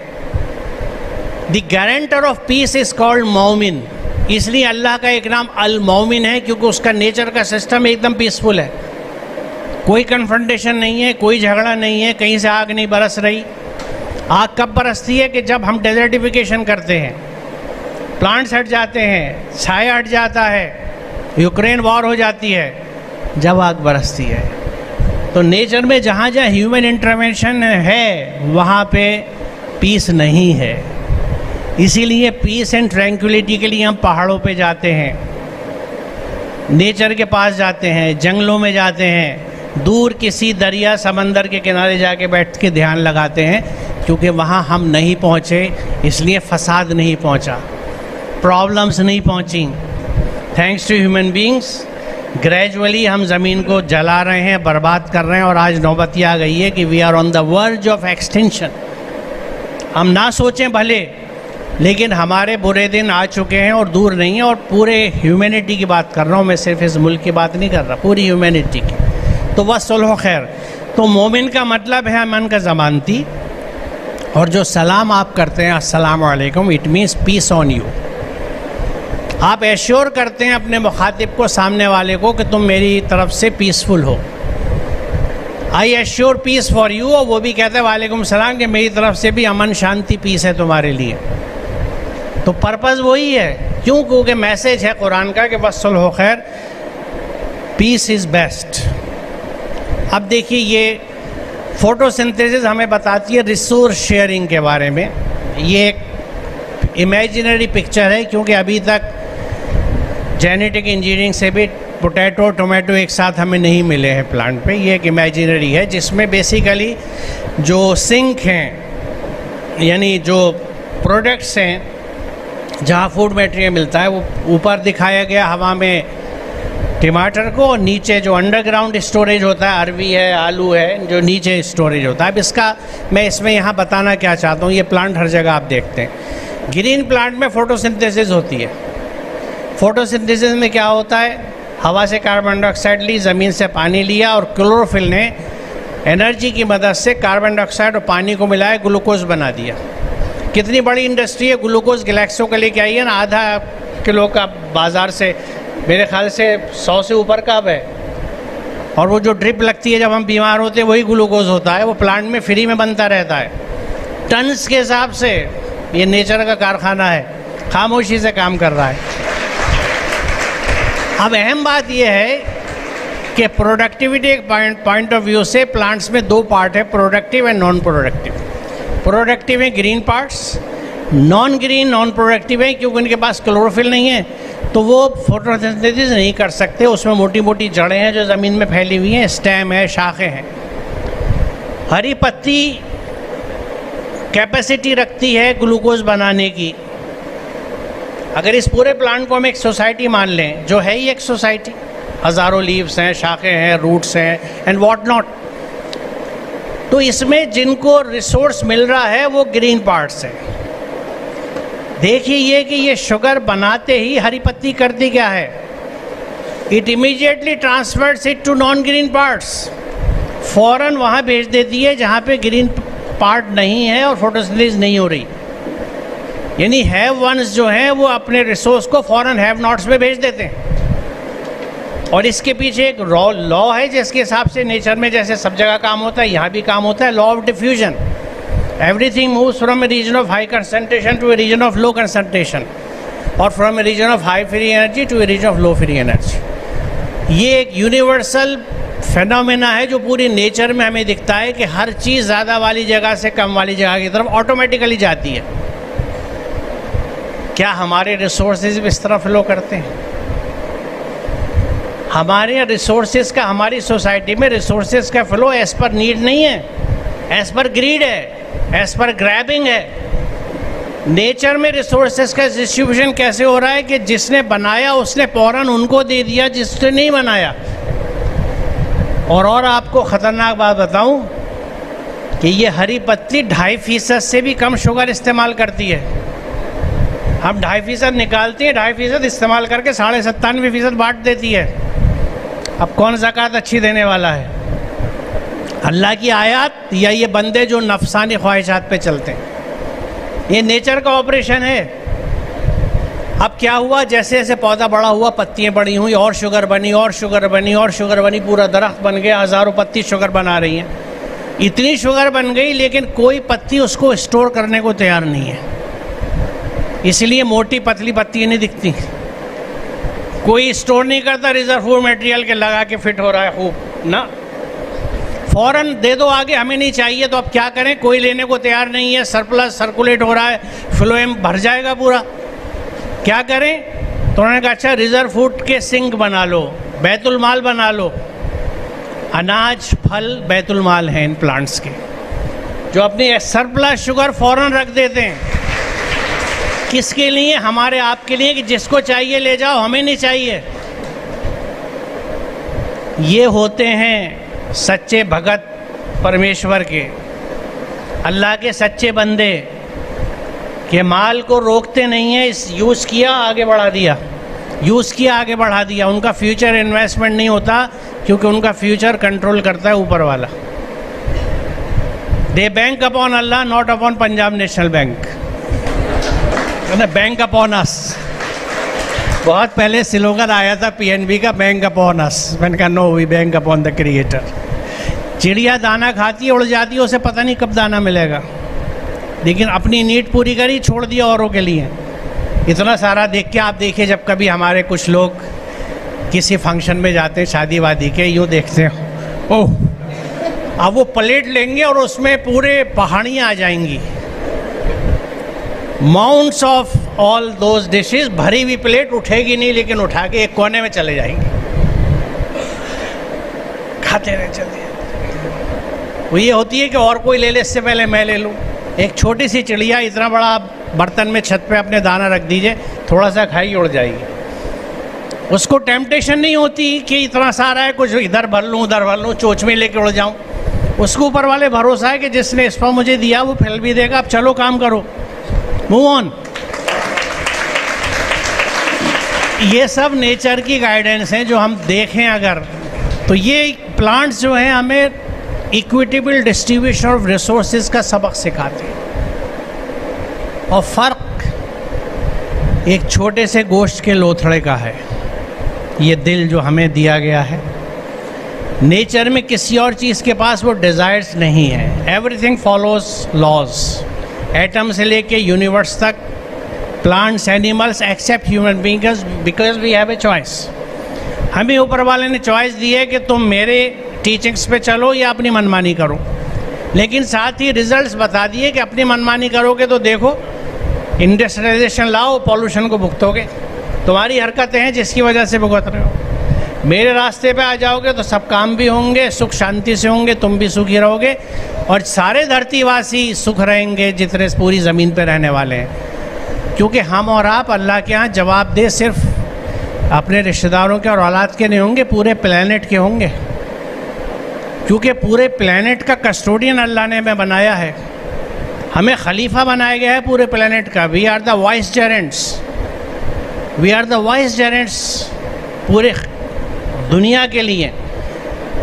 The guarantor of peace is called मोमिन। इसलिए अल्लाह का एक नाम अल मोमिन है, क्योंकि उसका नेचर का सिस्टम एकदम पीसफुल है। कोई कन्फ्रंटेशन नहीं है, कोई झगड़ा नहीं है, कहीं से आग नहीं बरस रही। आग कब बरसती है? कि जब हम डेजर्टिफिकेशन करते हैं, प्लांट्स हट जाते हैं, छाया हट जाता है, यूक्रेन वॉर हो जाती है, जब आग बरसती है। तो नेचर में जहाँ जहाँ ह्यूमन इंटरवेंशन है वहाँ पे पीस नहीं है। इसीलिए पीस एंड ट्रैंक्विलिटी के लिए हम पहाड़ों पे जाते हैं, नेचर के पास जाते हैं, जंगलों में जाते हैं, दूर किसी दरिया समंदर के किनारे जाके बैठ के ध्यान लगाते हैं, क्योंकि वहाँ हम नहीं पहुँचे, इसलिए फसाद नहीं पहुँचा, प्रॉब्लम्स नहीं पहुँची। Thanks to human beings gradually हम ज़मीन को जला रहे हैं, बर्बाद कर रहे हैं, और आज नौबत आ गई है कि we are on the verge of extinction. हम ना सोचें भले, लेकिन हमारे बुरे दिन आ चुके हैं और दूर नहीं है। और पूरे ह्यूमैनिटी की बात कर रहा हूँ मैं, सिर्फ इस मुल्क की बात नहीं कर रहा, पूरी ह्यूमैनिटी की। तो वस्सुल्ह खैर, तो मोमिन का मतलब है अमन का ज़मानती। और जो सलाम आप करते हैं अस्सलामु अलैकुम, it means peace on you. आप एश्योर करते हैं अपने मुखातिब को, सामने वाले को, कि तुम मेरी तरफ से पीसफुल हो। I assure peace for you. और वो भी कहता है वालेकुम सलाम, कि मेरी तरफ से भी अमन शांति पीस है तुम्हारे लिए। तो पर्पज़ वही है। क्यों? क्योंकि मैसेज है कुरान का कि वस्सुल्ह खैर, पीस इज़ बेस्ट। अब देखिए, ये फोटोसिंथेसिस हमें बताती है रिसोर्स शेयरिंग के बारे में। ये एक इमेजिनरी पिक्चर है, क्योंकि अभी तक जेनेटिक इंजीनियरिंग से भी पोटैटो टोमेटो एक साथ हमें नहीं मिले हैं प्लांट पे। ये एक इमेजिनरी है, जिसमें बेसिकली जो सिंक हैं, यानी जो प्रोडक्ट्स हैं जहाँ फूड मटेरियल मिलता है, वो ऊपर दिखाया गया हवा में टमाटर को, और नीचे जो अंडरग्राउंड स्टोरेज होता है, अरवी है, आलू है, जो नीचे स्टोरेज होता है। अब इसका मैं इसमें यहाँ बताना क्या चाहता हूँ, ये प्लांट हर जगह आप देखते हैं। ग्रीन प्लांट में फोटोसिंथेसिस होती है। फोटोसिंथेसिस में क्या होता है? हवा से कार्बन डाइऑक्साइड ली, ज़मीन से पानी लिया, और क्लोरोफिल ने एनर्जी की मदद से कार्बन डाइऑक्साइड और पानी को मिलाया, ग्लूकोज बना दिया। कितनी बड़ी इंडस्ट्री है। ग्लूकोज गैलेक्सो का लेके आई है ना, आधा किलो का बाज़ार से, मेरे ख्याल से 100 से ऊपर का अब है। और वो जो ड्रिप लगती है जब हम बीमार होते हैं, वही ग्लूकोज होता है। वो प्लांट में फ्री में बनता रहता है, टन्स के हिसाब से। ये नेचर का कारखाना है, खामोशी से काम कर रहा है। अब अहम बात यह है कि प्रोडक्टिविटी एक पॉइंट ऑफ व्यू से प्लांट्स में दो पार्ट है, productive and non productive. Productive है green parts, non green non productive है क्योंकि उनके पास क्लोरोफिल नहीं है, तो वो फोटोसिंथेसिस नहीं कर सकते। उसमें मोटी मोटी जड़ें हैं जो ज़मीन में फैली हुई हैं, स्टेम है, शाखें हैं। हरी पत्ती कैपेसिटी रखती है ग्लूकोज बनाने की। अगर इस पूरे प्लांट को हम एक सोसाइटी मान लें, जो है ही एक सोसाइटी, हज़ारों लीव्स हैं, शाखें हैं, रूट्स हैं एंड व्हाट नॉट, तो इसमें जिनको रिसोर्स मिल रहा है वो ग्रीन पार्ट्स हैं। देखिए ये कि ये शुगर बनाते ही हरी पत्ती करती क्या है, it immediately transfers it to non green parts, फ़ौरन वहाँ भेज देती है जहाँ पे ग्रीन पार्ट नहीं है और फोटोसिंथेसिस नहीं हो रही। यानी हैव वंस जो हैं वो अपने रिसोर्स को फ़ौरन हैव नॉट्स में भेज देते हैं। और इसके पीछे एक लॉ है जिसके हिसाब से नेचर में जैसे सब जगह काम होता है, यहाँ भी काम होता है, law of diffusion. Everything moves from a region of high concentration to a region of low concentration, और from a region of high free energy to a region of low free energy. ये एक universal phenomena है जो पूरी nature में हमें दिखता है कि हर चीज़ ज़्यादा वाली जगह से कम वाली जगह की तरफ ऑटोमेटिकली जाती है। क्या हमारे रिसोर्सेज भी इस तरह फ्लो करते हैं? हमारे रिसोर्सेज का, हमारी सोसाइटी में रिसोर्सेज का फ्लो एज पर नीड नहीं है, एज पर ग्रीड है, एज पर ग्रैबिंग है। नेचर में रिसोर्सेज का डिस्ट्रीब्यूशन कैसे हो रहा है कि जिसने बनाया उसने फौरन उनको दे दिया जिसने नहीं बनाया। और आपको ख़तरनाक बात बताऊं कि ये हरी पत्ती 2.5% से भी कम शुगर इस्तेमाल करती है। हम 2.5% निकालती हैं, 2.5% इस्तेमाल करके 97.5% बांट देती है। अब कौन ज़कात अच्छी देने वाला है, अल्लाह की आयत या ये बंदे जो नफसानी ख्वाहिशात पे चलते हैं? ये नेचर का ऑपरेशन है। अब क्या हुआ, जैसे जैसे पौधा बड़ा हुआ पत्तियां बड़ी हुई और शुगर बनी और शुगर बनी और शुगर बनी, पूरा दरख्त बन गया, हज़ारों पत्ती शुगर बना रही हैं। इतनी शुगर बन गई लेकिन कोई पत्ती उसको स्टोर करने को तैयार नहीं है, इसलिए मोटी पतली पत्ती नहीं दिखती। कोई स्टोर नहीं करता, रिजर्व मटेरियल के लगा के फिट हो रहा है खूब ना, फ़ौरन दे दो आगे, हमें नहीं चाहिए। तो अब क्या करें, कोई लेने को तैयार नहीं है, सरप्लस सर्कुलेट हो रहा है, फ्लोएम भर जाएगा पूरा, क्या करें? तो उन्होंने कहा अच्छा रिजर्व फूड के सिंक बना लो, बैतुल माल बना लो। अनाज फल बैतुल माल हैं इन प्लांट्स के, जो अपनी सरप्लस शुगर फ़ौरन रख देते हैं। किसके लिए? हमारे आपके लिए, कि जिसको चाहिए ले जाओ, हमें नहीं चाहिए। ये होते हैं सच्चे भगत परमेश्वर के, अल्लाह के सच्चे बंदे, के माल को रोकते नहीं है। इस यूज़ किया आगे बढ़ा दिया, यूज़ किया आगे बढ़ा दिया। उनका फ्यूचर इन्वेस्टमेंट नहीं होता क्योंकि उनका फ्यूचर कंट्रोल करता है ऊपर वाला। They bank upon Allah, not upon Punjab National Bank, bank upon us. बहुत पहले स्लोगन आया था पीएनबी का, बैंक अपॉन अस। मैंने कहा no, we bank upon the creator. चिड़िया दाना खाती है, उड़ जाती है, उसे पता नहीं कब दाना मिलेगा, लेकिन अपनी नीड पूरी करी, छोड़ दिया औरों के लिए। इतना सारा देख के आप देखिए, जब कभी हमारे कुछ लोग किसी फंक्शन में जाते हैं शादी वादी के, यूँ देखते हैं, ओह अब वो प्लेट लेंगे और उसमें पूरे पहाड़ियाँ आ जाएंगी, mounts of all those dishes, भरी हुई प्लेट उठेगी नहीं, लेकिन उठा के एक कोने में चले जाएंगे, खाते रहे चले। वो ये होती है कि और कोई ले ले, इससे पहले मैं ले लूँ। एक छोटी सी चिड़िया इतना बड़ा बर्तन में छत पे अपने दाना रख दीजिए, थोड़ा सा खाई उड़ जाएगी। उसको टेम्पटेशन नहीं होती कि इतना सारा है, कुछ इधर भर लूँ उधर भर लूँ, चोच में लेके उड़ जाऊँ। उसको ऊपर वाले भरोसा है कि जिसने इस पर मुझे दिया वो फैल भी देगा, अब चलो काम करो, मूव ऑन। ये सब नेचर की गाइडेंस हैं जो हम देखें अगर, तो ये प्लांट्स जो हैं हमें इक्विटेबल डिस्ट्रीब्यूशन ऑफ रिसोर्सेज का सबक सिखाते हैं। और फ़र्क एक छोटे से गोश्त के लोथड़े का है, ये दिल जो हमें दिया गया है। नेचर में किसी और चीज़ के पास वो डिज़ायर्स नहीं है, एवरीथिंग फॉलोज लॉज, एटम से लेके यूनिवर्स तक, plants animals except human beings, because we have a choice. हमें ऊपर वाले ने चॉइस दी है कि तुम मेरे टीचिंग्स पे चलो या अपनी मनमानी करो, लेकिन साथ ही रिजल्ट्स बता दिए कि अपनी मनमानी करोगे तो देखो इंडस्ट्रियलाइजेशन लाओ, पॉल्यूशन को भुगतोगे, तुम्हारी हरकतें हैं जिसकी वजह से भुगत रहे हो। मेरे रास्ते पे आ जाओगे तो सब काम भी होंगे, सुख शांति से होंगे, तुम भी सुखी रहोगे और सारे धरतीवासी सुख रहेंगे जितने पूरी ज़मीन पे रहने वाले हैं। क्योंकि हम और आप अल्लाह के यहाँ जवाबदेह सिर्फ अपने रिश्तेदारों के और औलाद के नहीं होंगे, पूरे प्लेनेट के होंगे। क्योंकि पूरे प्लेनेट का कस्टोडियन अल्लाह ने हमें बनाया है। हमें खलीफा बनाया गया है पूरे प्लेनेट का। We are the vicegerents, we are the vicegerents पूरे दुनिया के लिए।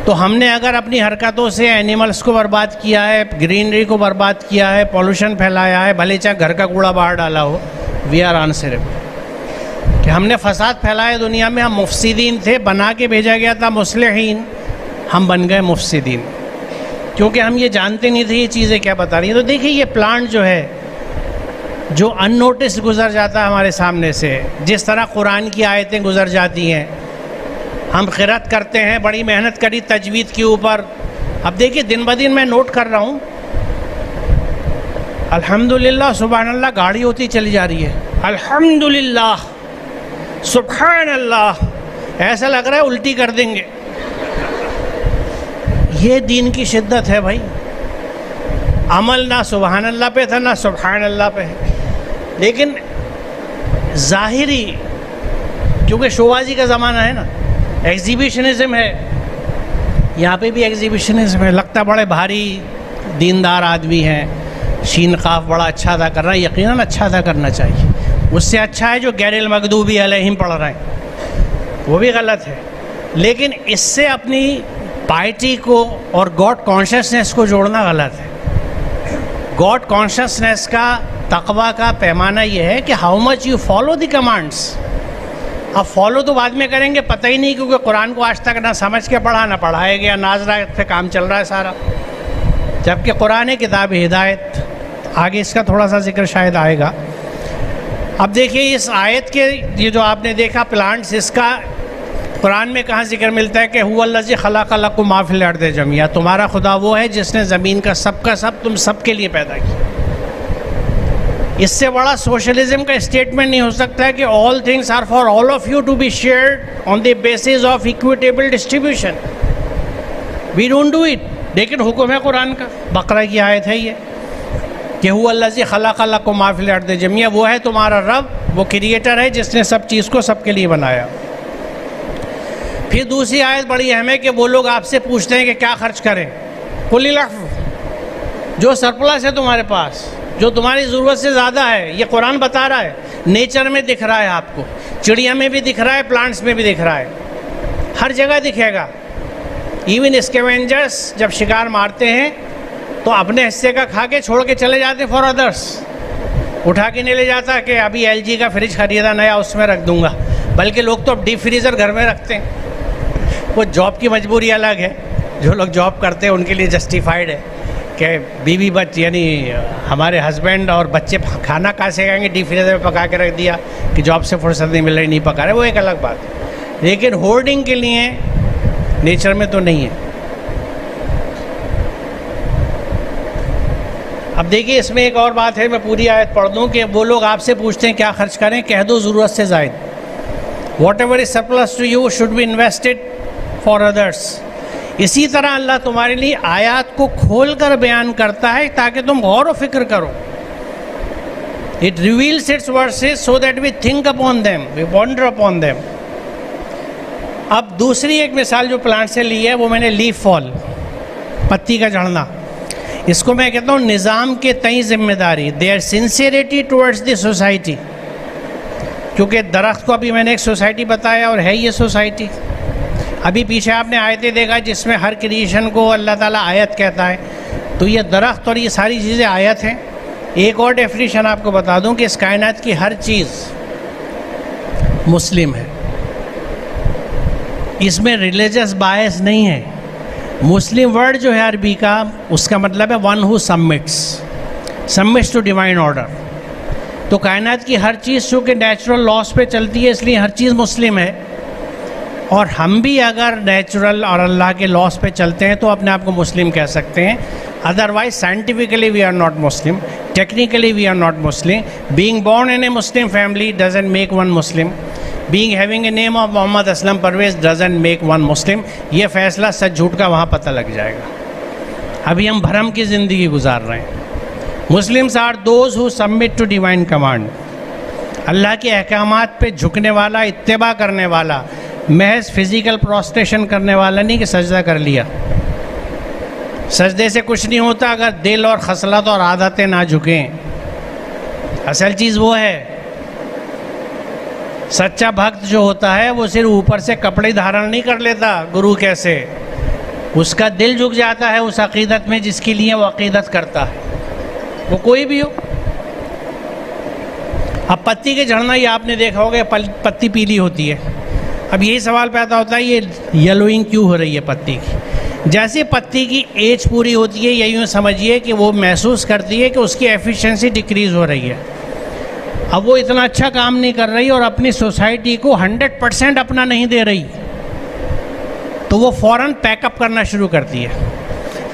तो हमने अगर अपनी हरकतों से एनिमल्स को बर्बाद किया है, ग्रीनरी को बर्बाद किया है, पॉल्यूशन फैलाया है, भले चाहे घर का कूड़ा बाहर डाला हो, वी आर आंसरेबल। कि हमने फसाद फैलाया दुनिया में, हम मुफसिदीन थे, बना के भेजा गया था मुस्लिहीन, हम बन गए मुफसिदीन, क्योंकि हम ये जानते नहीं थे ये चीज़ें क्या बता रही हैं। तो देखिए ये प्लांट जो है, जो अननोटिस गुजर जाता है हमारे सामने से, जिस तरह कुरान की आयतें गुजर जाती हैं, हम क़िरात करते हैं, बड़ी मेहनत करी तजवीद के ऊपर। अब देखिए दिन ब दिन मैं नोट कर रहा हूँ, अल्हम्दुलिल्लाह सुबहानल्लाह गाड़ी होती चली जा रही है, अल्हम्दुलिल्लाह सुबहानल्लाह, ऐसा लग रहा है उल्टी कर देंगे। ये दीन की शिद्दत है भाई। अमल ना सुबहानल्लाह पे था ना सुबहानल्लाह पे है, लेकिन ज़ाहिरी, क्योंकि शोबाजी का ज़माना है ना, एग्जीबिशनिज़म है, यहाँ पे भी एग्जीबिशनिज़म है। लगता बड़े भारी दीनदार आदमी हैं, शीन काफ बड़ा अच्छा अदा कर रहा है, यकीनन अच्छा अदा करना चाहिए, उससे अच्छा है जो गैरिल मगदूबी अलैहिम पढ़ रहे हैं, वो भी गलत है। लेकिन इससे अपनी पाइटी को और गॉड कॉन्शियसनेस को जोड़ना गलत है। गॉड कॉन्शियसनेस का, तकवा का पैमाना ये है कि how much you follow the commands. अब फॉलो तो बाद में करेंगे, पता ही नहीं, क्योंकि कुरान को आज तक ना समझ के पढ़ा ना पढ़ाया गया, नाज़रा पे काम चल रहा है सारा, जबकि कुरान किताब हिदायत। आगे इसका थोड़ा सा जिक्र शायद आएगा। अब देखिए इस आयत के, ये जो आपने देखा प्लांट्स, इसका कुरान में कहाँ जिक्र मिलता है कि हुवल्लज़ी खलक़ लकुम मा फ़िल अर्दि जमीआ, तुम्हारा खुदा वो है जिसने ज़मीन का सब तुम सब के लिए पैदा किया। इससे बड़ा सोशलिज्म का स्टेटमेंट नहीं हो सकता है कि all things are for all of you to be shared on the basis of equitable distribution. We don't do it, लेकिन हुक्म है कुरान का। बकरा की आयत है ये कि हुवल्लज़ी खलक़ लकुम मा फ़िल अर्दि जमीआ, वो है तुम्हारा रब, वो क्रिएटर है जिसने सब चीज़ को सबके लिए बनाया। फिर दूसरी आयत बड़ी अहम है कि वो लोग आपसे पूछते हैं कि क्या खर्च करें, कुलिल अफ़्व, जो सरप्लस है तुम्हारे पास, जो तुम्हारी ज़रूरत से ज़्यादा है, ये कुरान बता रहा है। नेचर में दिख रहा है आपको, चिड़िया में भी दिख रहा है, प्लांट्स में भी दिख रहा है, हर जगह दिखेगा। इवन स्कैवेंजर्स जब शिकार मारते हैं तो अपने हिस्से का खा के छोड़ के चले जाते फॉर अदर्स, उठा के नहीं ले जाता कि अभी LG का फ्रिज खरीदा नया, उसमें रख दूंगा, बल्कि लोग तो अब डीप फ्रीज़र घर में रखते हैं। वो जॉब की मजबूरी अलग है, जो लोग जॉब करते हैं उनके लिए जस्टिफाइड है कि बीवी बच्चे, यानी हमारे हस्बैंड और बच्चे खाना कहाँ से खाएंगे, डीप फ्रीज़र में पका के रख दिया कि जॉब से फुर्सत नहीं मिल रही, नहीं पका रहे, वो एक अलग बात है। लेकिन होर्डिंग के लिए नेचर में तो नहीं है। अब देखिए इसमें एक और बात है, मैं पूरी आयत पढ़ दूँ कि वो लोग आपसे पूछते हैं क्या खर्च करें, कह दो ज़रूरत से ज़ायद। Whatever is surplus to you should be invested for others. इसी तरह अल्लाह तुम्हारे लिए आयत को खोल कर बयान करता है ताकि तुम गौर व फिक्र करो। It reveals its verses so that we think upon them, we wonder upon them. अब दूसरी एक मिसाल जो प्लांट से ली है वो मैंने लीफ फॉल, पत्ती का झड़ना, इसको मैं कहता हूँ निज़ाम के तई जिम्मेदारी, their sincerity towards the society. क्योंकि दरख्त को अभी मैंने एक सोसाइटी बताया और है ये सोसाइटी। अभी पीछे आपने आयतें देखा जिसमें हर क्रिएशन को अल्लाह ताला आयत कहता है, तो ये दरख्त और ये सारी चीज़ें आयत हैं। एक और डेफिनेशन आपको बता दूं कि इस कायनात की हर चीज़ मुस्लिम है, इसमें रिलीजियस बायस नहीं है। मुस्लिम वर्ड जो है अरबी का, उसका मतलब है one who submits to divine order. तो कायनात की हर चीज़ चूँकि नेचुरल लॉस पे चलती है, इसलिए हर चीज़ मुस्लिम है। और हम भी अगर नेचुरल और अल्लाह के लॉस पे चलते हैं तो अपने आप को मुस्लिम कह सकते हैं। Otherwise scientifically we are not Muslim, technically we are not Muslim. Being born in a Muslim family doesn't make one Muslim, being having a name of Mohammad Aslam Parvez doesn't make one Muslim. ये फैसला सच झूठ का वहाँ पता लग जाएगा। अभी हम भरम की ज़िंदगी गुजार रहे हैं। Muslims are those who submit to divine command, Allah के अहकामात पे झुकने वाला, इत्तेबा करने वाला, महज फिज़िकल प्रोस्टेशन करने वाला नहीं कि सजदा कर लिया। सजदे से कुछ नहीं होता अगर दिल और खसलत और आदतें ना झुकें। असल चीज़ वो है, सच्चा भक्त जो होता है वो सिर्फ ऊपर से कपड़े धारण नहीं कर लेता गुरु कैसे, उसका दिल झुक जाता है उस अकीदत में जिसके लिए वो अकीदत करता है, वो कोई भी हो। अब पत्ती के झड़ना ये आपने देखा होगा, पत्ती पीली होती है। अब यही सवाल पैदा होता है ये येलोइंग क्यों हो रही है पत्ती की। जैसे पत्ती की एज पूरी होती है, यही यूँ समझिए कि वो महसूस करती है कि उसकी एफिशिएंसी डिक्रीज़ हो रही है। अब वो इतना अच्छा काम नहीं कर रही और अपनी सोसाइटी को 100% अपना नहीं दे रही, तो वो फ़ौरन पैकअप करना शुरू करती है।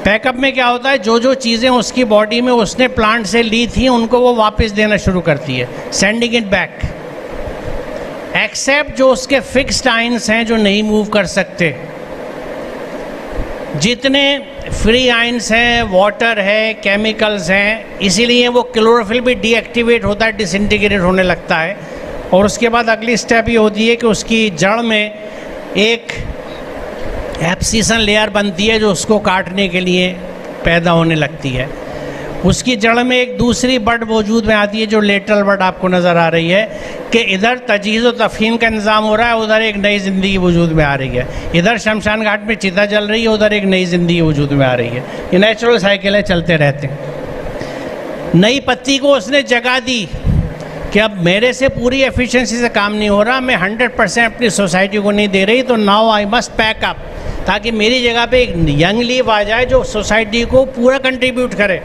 पैकअप में क्या होता है, जो जो चीज़ें उसकी बॉडी में उसने प्लांट से ली थी उनको वो वापस देना शुरू करती है, सेंडिंग इट बैक, एक्सेप्ट जो उसके फिक्स्ड आयंस हैं जो नहीं मूव कर सकते। जितने फ्री आयंस हैं, वाटर है, केमिकल्स हैं, इसीलिए वो क्लोरोफिल भी डीएक्टिवेट होता है, डिसइंटीग्रेट होने लगता है। और उसके बाद अगली स्टेप ये होती है कि उसकी जड़ में एक एब्सिसन लेयर बनती है जो उसको काटने के लिए पैदा होने लगती है। उसकी जड़ में एक दूसरी बड वजूद में आती है जो लेटरल बड आपको नज़र आ रही है कि इधर तजीज़ और तफहीम का इंतज़ाम हो रहा है, उधर एक नई ज़िंदगी वजूद में आ रही है। इधर शमशान घाट में चिता जल रही है, उधर एक नई ज़िंदगी वजूद में आ रही है। ये नेचुरल साइकिल है, चलते रहते हैं। नई पत्ती को उसने जगह दी कि अब मेरे से पूरी एफिशिएंसी से काम नहीं हो रहा, मैं 100% अपनी सोसाइटी को नहीं दे रही, तो now I must pack up, ताकि मेरी जगह पे एक यंग लीव आ जाए जो सोसाइटी को पूरा कंट्रीब्यूट करे।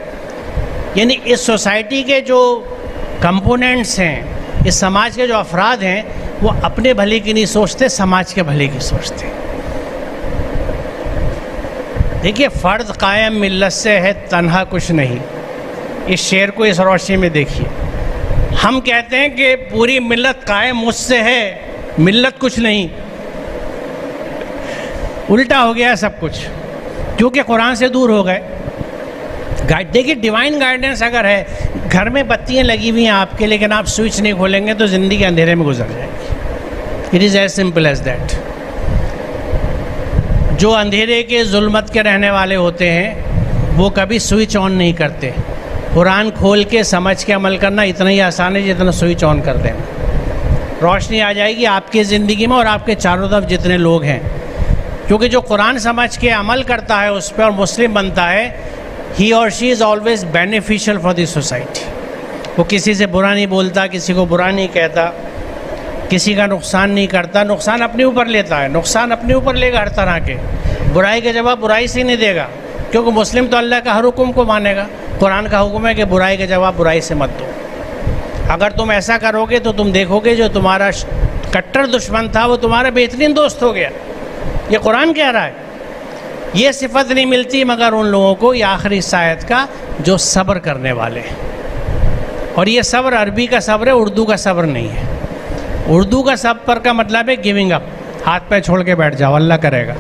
यानी इस सोसाइटी के जो कंपोनेंट्स हैं, इस समाज के जो अफराद हैं, वो अपने भले की नहीं सोचते, समाज के भले की सोचते। देखिए, फ़र्द कायम मिल्लत से है, तन्हा कुछ नहीं। इस शेर को इस रोशनी में देखिए। हम कहते हैं कि पूरी मिल्लत कायम मुझसे है, मिल्लत कुछ नहीं। उल्टा हो गया सब कुछ, क्योंकि कुरान से दूर हो गए। देखिए, डिवाइन गाइडेंस अगर है, घर में बत्तियां लगी हुई हैं आपके, लेकिन आप स्विच नहीं खोलेंगे तो ज़िंदगी अंधेरे में गुजर जाएगी। It is as simple as that. जो अंधेरे के जुल्मत के रहने वाले होते हैं वो कभी स्विच ऑन नहीं करते। कुरान खोल के समझ के अमल करना इतना ही आसान है जितना स्विच ऑन कर देना। रोशनी आ जाएगी आपकी ज़िंदगी में और आपके चारों तरफ जितने लोग हैं, क्योंकि जो कुरान समझ के अमल करता है उस पर और मुस्लिम बनता है, ही और she is always beneficial for the society. वो किसी से बुरा नहीं बोलता, किसी को बुरा नहीं कहता, किसी का नुकसान नहीं करता। नुकसान अपने ऊपर लेता है, नुकसान अपने ऊपर लेगा हर तरह के। बुराई का जवाब बुराई से नहीं देगा, क्योंकि मुस्लिम तो अल्लाह का हर हुक्म को मानेगा। कुरान का हुक्म है कि बुराई का जवाब बुराई से मत दो। अगर तुम ऐसा करोगे तो तुम देखोगे जो तुम्हारा कट्टर दुश्मन था वो तुम्हारा बेहतरीन दोस्त हो गया। ये कुरान कह रहा है। ये सिफत नहीं मिलती मगर उन लोगों को, ये आखिरी आयत का, जो सब्र करने वाले। और ये सब्र अरबी का सब्र है, उर्दू का सब्र नहीं है। उर्दू का सब्र का मतलब है गिविंग अप, हाथ पैर छोड़ के बैठ जाओ, अल्लाह करेगा।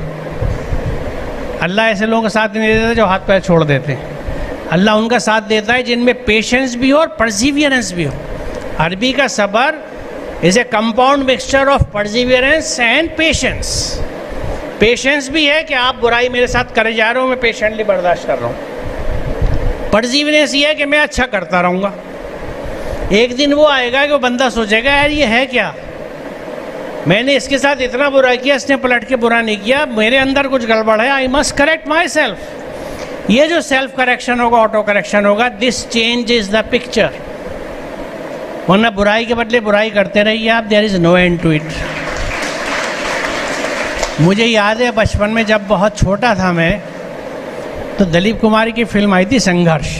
अल्लाह ऐसे लोगों का साथ नहीं देता जो हाथ पैर छोड़ देते हैं। अल्लाह उनका साथ देता है जिनमें पेशेंस भी हो और परसिवियरेंस भी हो। अरबी का सब्र is a compound mixture of Perseverance and patience. Patience भी है कि आप बुराई मेरे साथ करे जा रहे हो, मैं पेशेंटली बर्दाश्त कर रहा हूँ। परसिवियरेंस ये है कि मैं अच्छा करता रहूँगा। एक दिन वो आएगा कि वो बंदा सोचेगा यार ये है क्या, मैंने इसके साथ इतना बुरा किया, इसने पलट के बुरा नहीं किया, मेरे अंदर कुछ गड़बड़ है, I must correct myself. ये जो सेल्फ करेक्शन होगा, ऑटो करेक्शन होगा, this change is the picture. वरना बुराई के बदले बुराई करते रहिए आप, there is no end to it. मुझे याद है बचपन में जब बहुत छोटा था मैं, तो दिलीप कुमार की फिल्म आई थी संघर्ष।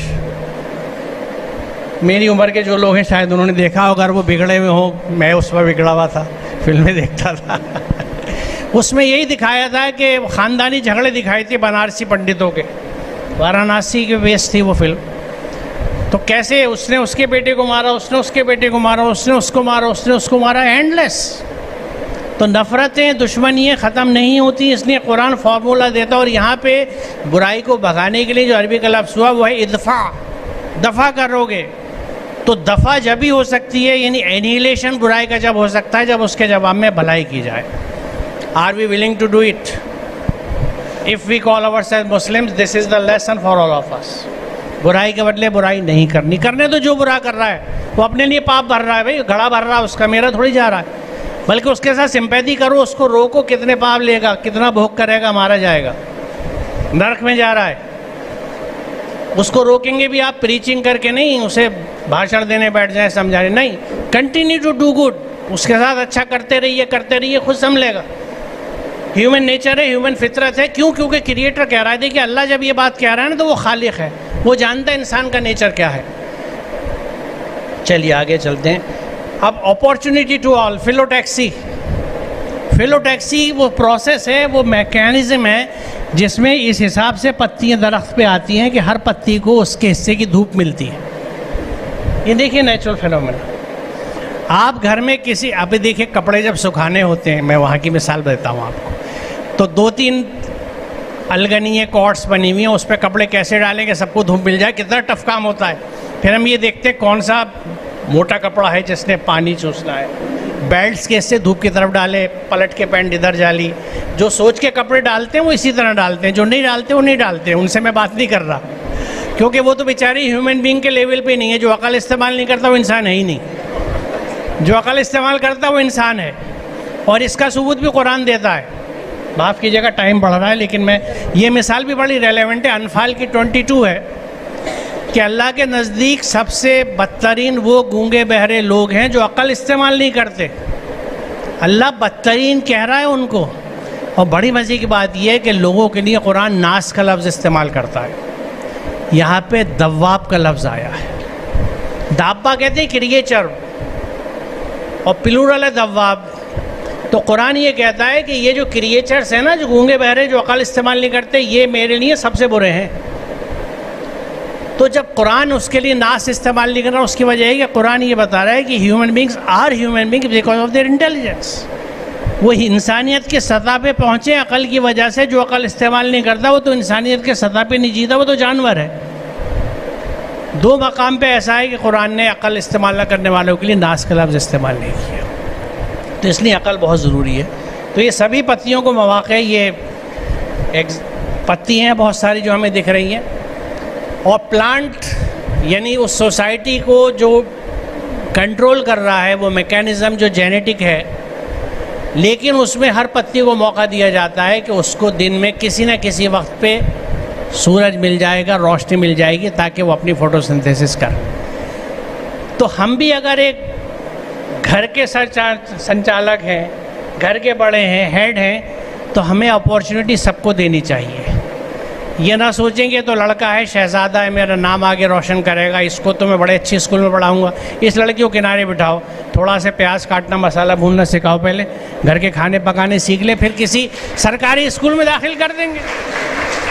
मेरी उम्र के जो लोग हैं शायद उन्होंने देखा होगा, अगर वो बिगड़े हुए हों, मैं उस पर बिगड़ा हुआ था, फिल्में देखता था। उसमें यही दिखाया था कि ख़ानदानी झगड़े दिखाए थे बनारसी पंडितों के, वाराणसी के बेस थी वो फिल्म। तो कैसे उसने उसके बेटे को मारा, उसने उसके बेटे को मारा, उसने उसको मारा, उसने उसको मारा, एंडलेस। तो नफ़रतें, दुश्मनियाँ ख़त्म नहीं होती, इसलिए कुरान फार्मूला देता। और यहाँ पे बुराई को भगाने के लिए जो अरबी का लफ्ज़ हुआ वो है इदफ़ा। दफ़ा करोगे तो दफ़ा जब भी हो सकती है, यानी एनिहिलेशन बुराई का जब हो सकता है जब उसके जवाब में भलाई की जाए। Are we willing to do it? If we call ourself Muslims, this is the lesson for all of us. बुराई के बदले बुराई नहीं करनी। करने तो जो बुरा कर रहा है वो अपने लिए पाप भर रहा है भाई, घड़ा भर रहा है उसका, मेरा थोड़ी जा रहा है। बल्कि उसके साथ सिंपैथी करो, उसको रोको, कितने पाप लेगा, कितना भोग करेगा, मारा जाएगा, नरक में जा रहा है। उसको रोकेंगे भी आप प्रीचिंग करके नहीं, उसे भाषण देने बैठ जाए समझाने नहीं, कंटिन्यू टू डू गुड, उसके साथ अच्छा करते रहिए, खुद संभलेगा। ह्यूमन नेचर है, ह्यूमन फितरत है। क्यों? क्योंकि क्रिएटर कह रहा है। देखिए अल्लाह जब ये बात कह रहा है ना तो वो खालिक है, वो जानता है इंसान का नेचर क्या है। चलिए आगे चलते हैं। अब अपॉर्चुनिटी टू ऑल, फिलोटैक्सी वो प्रोसेस है, वो मैकेनिज्म है जिसमें इस हिसाब से पत्तियां दरख्त पे आती हैं कि हर पत्ती को उसके हिस्से की धूप मिलती है। ये देखिए नेचुरल फिनोमेना। आप घर में किसी, अभी देखिए कपड़े जब सुखाने होते हैं, मैं वहाँ की मिसाल देता हूँ आपको, तो 2-3 अलगनीय कॉर्ड्स बनी हुई हैं, उस पर कपड़े कैसे डालेंगे सबको धूप मिल जाए, कितना टफ काम होता है। फिर हम ये देखते हैं कौन सा मोटा कपड़ा है जिसने पानी चूसना है, बेल्ट्स के इससे धूप की तरफ डाले, पलट के पैंट इधर डाली। जो सोच के कपड़े डालते हैं वो इसी तरह डालते हैं, जो नहीं डालते वो नहीं डालते हैं। उनसे मैं बात नहीं कर रहा, क्योंकि वो तो बेचारी ह्यूमन बीइंग के लेवल पे नहीं है। जो अकल इस्तेमाल नहीं करता वो इंसान है ही नहीं, जो अकल इस्तेमाल करता है वो इंसान है। और इसका सबूत भी कुरान देता है। माफ़ कीजिएगा टाइम बढ़ रहा है, लेकिन मैं ये मिसाल भी बड़ी रेलेवेंट है। अनफाल की 22 है कि अल्लाह के नज़दीक सबसे बदतरीन वो गूंगे बहरे लोग हैं जो अकल इस्तेमाल नहीं करते। अल्लाह बदतरीन कह रहा है उनको। और बड़ी मज़े की बात यह है कि लोगों के लिए कुरान नास का लफ्ज़ इस्तेमाल करता है। यहाँ पे दव्वाब का लफ्ज़ आया है। दाब्बा कहते हैं क्रिएचर और प्लूरल है दव्वाब। तो कुरान ये कहता है कि ये जो क्रिएचर्स हैं ना, जो गूंगे बहरे, जो अकल इस्तेमाल नहीं करते, ये मेरे लिए सबसे बुरे हैं। तो जब कुरान उसके लिए नास इस्तेमाल नहीं कर रहा, उसकी वजह है कि कुरान ये बता रहा है कि human beings are human beings because of their intelligence. वो इंसानियत के सतह पे पहुँचे अकल की वजह से। जो अकल इस्तेमाल नहीं करता वो तो इंसानियत के सतह पे नहीं जीता, वो तो जानवर है। 2 मकाम पे ऐसा है कि कुरान ने अकल इस्तेमाल न करने वालों के लिए नास का लफ्ज़ इस्तेमाल नहीं किया। तो इसलिए अकल बहुत ज़रूरी है। तो ये सभी पत्तियों को मौक़े, ये एक पत्ती हैं बहुत सारी जो हमें दिख रही हैं। और प्लांट यानी उस सोसाइटी को जो कंट्रोल कर रहा है वो मैकेनिज़्म जो जेनेटिक है, लेकिन उसमें हर पत्ती को मौका दिया जाता है कि उसको दिन में किसी न किसी वक्त पे सूरज मिल जाएगा, रोशनी मिल जाएगी, ताकि वो अपनी फोटोसिंथेसिस कर। तो हम भी अगर एक घर के संचालक हैं, घर के बड़े हैं, हेड हैं, तो हमें अपॉर्चुनिटी सबको देनी चाहिए। ये ना सोचेंगे तो लड़का है, शहज़ादा है, मेरा नाम आगे रोशन करेगा, इसको तो मैं बड़े अच्छे स्कूल में पढ़ाऊँगा, इस लड़की को किनारे बिठाओ, थोड़ा से प्याज काटना, मसाला भूनना सिखाओ, पहले घर के खाने पकाने सीख ले, फिर किसी सरकारी स्कूल में दाखिल कर देंगे।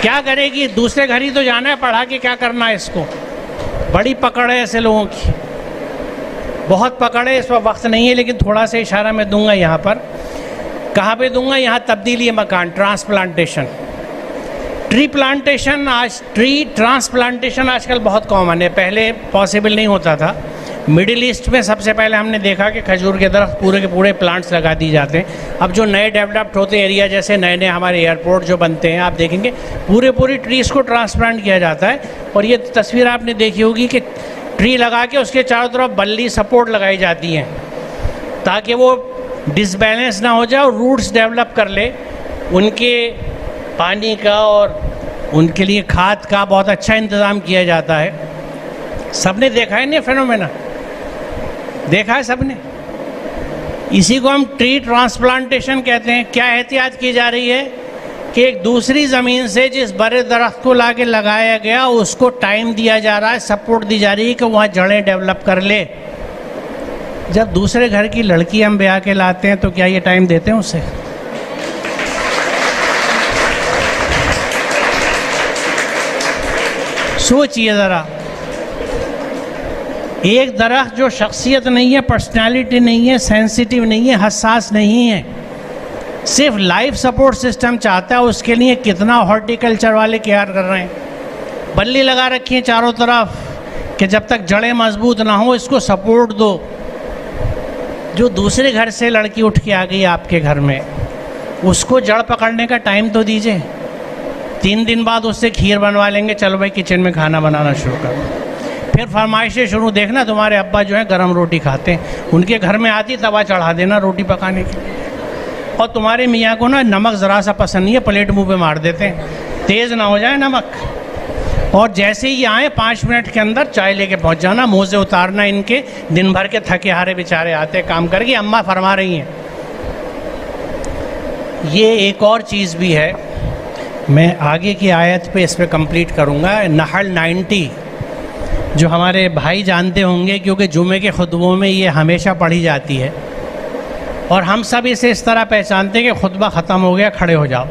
क्या करेगी? दूसरे घर ही तो जाना है, पढ़ा के क्या करना है इसको। बड़ी पकड़ है ऐसे लोगों की, बहुत पकड़ है। इस वक्त नहीं है, लेकिन थोड़ा सा इशारा मैं दूंगा यहाँ पर। कहाँ पे दूंगा? यहाँ तब्दीली मकान, ट्रांसप्लांटेशन, ट्री प्लांटेशन। आज ट्री ट्रांसप्लांटेशन आजकल बहुत कॉमन है, पहले पॉसिबल नहीं होता था। मिडिल ईस्ट में सबसे पहले हमने देखा कि खजूर के दरख्त पूरे के पूरे प्लांट्स लगा दिए जाते हैं। अब जो नए डेवलप्ड होते एरिया, जैसे नए नए हमारे एयरपोर्ट जो बनते हैं, आप देखेंगे पूरी ट्रीज़ को ट्रांसप्लांट किया जाता है। और ये तस्वीर आपने देखी होगी कि ट्री लगा के उसके चारों तरफ बल्ली सपोर्ट लगाई जाती हैं ताकि वो डिसबैलेंस ना हो जाए और रूट्स डेवलप कर ले। उनके पानी का और उनके लिए खाद का बहुत अच्छा इंतज़ाम किया जाता है। सबने देखा है ना फिनोमेना, देखा है सबने। इसी को हम ट्री ट्रांसप्लांटेशन कहते हैं। क्या एहतियात की जा रही है कि एक दूसरी ज़मीन से जिस बड़े दरख्त को लाके लगाया गया उसको टाइम दिया जा रहा है, सपोर्ट दी जा रही है कि वहाँ जड़ें डेवलप कर ले। जब दूसरे घर की लड़की हम ब्याह के लाते हैं तो क्या ये टाइम देते हैं उसे? सोचिए ज़रा, एक दरख्त जो शख्सियत नहीं है, पर्सनालिटी नहीं है, सेंसिटिव नहीं है, हसास नहीं है, सिर्फ लाइफ सपोर्ट सिस्टम चाहता है, उसके लिए कितना हॉर्टिकल्चर वाले केयर कर रहे हैं। बल्ली लगा रखी है चारों तरफ कि जब तक जड़ें मजबूत ना हो इसको सपोर्ट दो। जो दूसरे घर से लड़की उठ के आ गई आपके घर में, उसको जड़ पकड़ने का टाइम तो दीजिए। 3 दिन बाद उससे खीर बनवा लेंगे, चलो भाई किचन में खाना बनाना शुरू करो। फिर फरमाइशें शुरू, देखना तुम्हारे अब्बा जो है गरम रोटी खाते हैं, उनके घर में आती तवा चढ़ा देना रोटी पकाने के लिए। और तुम्हारे मियाँ को ना नमक ज़रा सा पसंद नहीं है, प्लेट मुंह पे मार देते हैं, तेज़ ना हो जाए नमक। और जैसे ही आए 5 मिनट के अंदर चाय लेके पहुँच जाना, मुँह से उतारना इनके, दिन भर के थके हारे बेचारे आते काम करके, अम्मा फरमा रही हैं। ये एक और चीज़ भी है, मैं आगे की आयत पे इस पर कंप्लीट करूँगा। नहल 90 जो हमारे भाई जानते होंगे, क्योंकि जुमे के खुतबों में ये हमेशा पढ़ी जाती है और हम सब इसे इस तरह पहचानते हैं कि खुतबा ख़त्म हो गया, खड़े हो जाओ।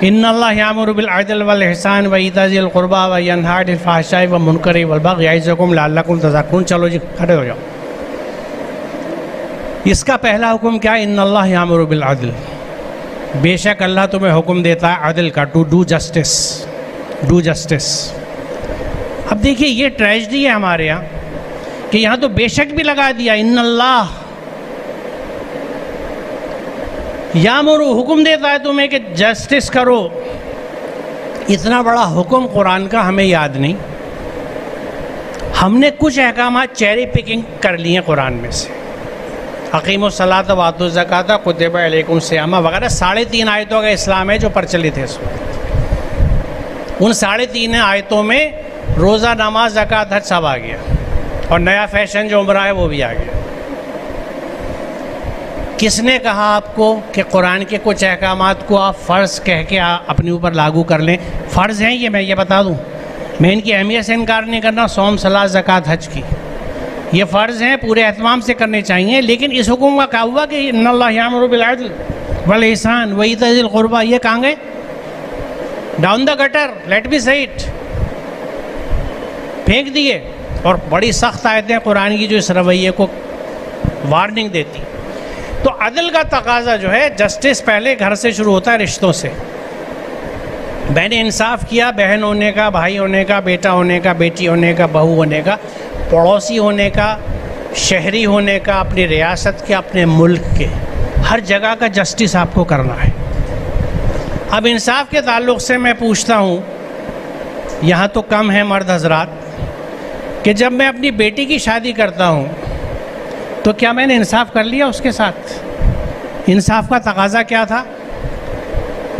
इन्नल्लाह यामुरु बिल अदल वल इहसान व इताइ ज़िल क़ुरबा व यन्हा अनिल फ़हशाइ व मुनकरि वल बग़य यइज़ुकुम लअल्लकुम तज़क्करून। चलो जी खड़े हो जाओ। इसका पहला हुक्म क्या है? इन्नल्लाह यामुरु बिल अदल, बेशक अल्लाह तुम्हें हुक्म देता है अदल का, to do justice, do justice. अब देखिए ये ट्रेजेडी है हमारे यहाँ कि यहाँ तो बेशक भी लगा दिया, इन्नल्लाह यामुरु, हुक्म देता है तुम्हें कि जस्टिस करो। इतना बड़ा हुक्म कुरान का हमें याद नहीं, हमने कुछ अहकाम चेरी पिकिंग कर लिए हैं कुरान में से। अक़ीमुस्सलात व आतू ज़कात कुतिबा अलैकुम सियाम वगैरह 3.5 आयतों का इस्लाम है जो प्रचलित है इस वक्त। उन 3.5 आयतों में रोज़ा, नमाज, ज़कात, हज सब आ गया, और नया फैशन जो उम्रा है वो भी आ गया। किसने कहा आपको कि कुरान के कुछ अहकामात को आप फ़र्ज़ कह के अपने ऊपर लागू कर लें? फ़र्ज़ हैं ये, मैं ये बता दूं, मैं इनकी अहमियत से इनकार नहीं करना। सौम, सलात, ज़कात, हज की ये फ़र्ज़ हैं, पूरे एहतमाम से करने चाहिए। लेकिन इस हुक्म का क्या हुआ कि इन्नल्लाह यामुरु बिल अदल वल इहसान व इताइ ज़िल क़ुरबा, ये कहाँ गए? Down the gutter, let me से इट, फेंक दिए। और बड़ी सख्त आयतें कुरान की जो इस रवैये को वार्निंग देती। तो अदल का तकाजा जो है, जस्टिस पहले घर से शुरू होता है, रिश्तों से। मैंने इंसाफ किया बहन होने का, भाई होने का, बेटा होने का, बेटी होने का, बहू होने का, पड़ोसी होने का, शहरी होने का, अपनी रियासत के, अपने मुल्क के, हर जगह का जस्टिस आपको करना है। अब इंसाफ के ताल्लुक़ से मैं पूछता हूँ, यहाँ तो कम है मर्द हजरात, कि जब मैं अपनी बेटी की शादी करता हूँ तो क्या मैंने इंसाफ कर लिया उसके साथ? इंसाफ का तकाजा क्या था?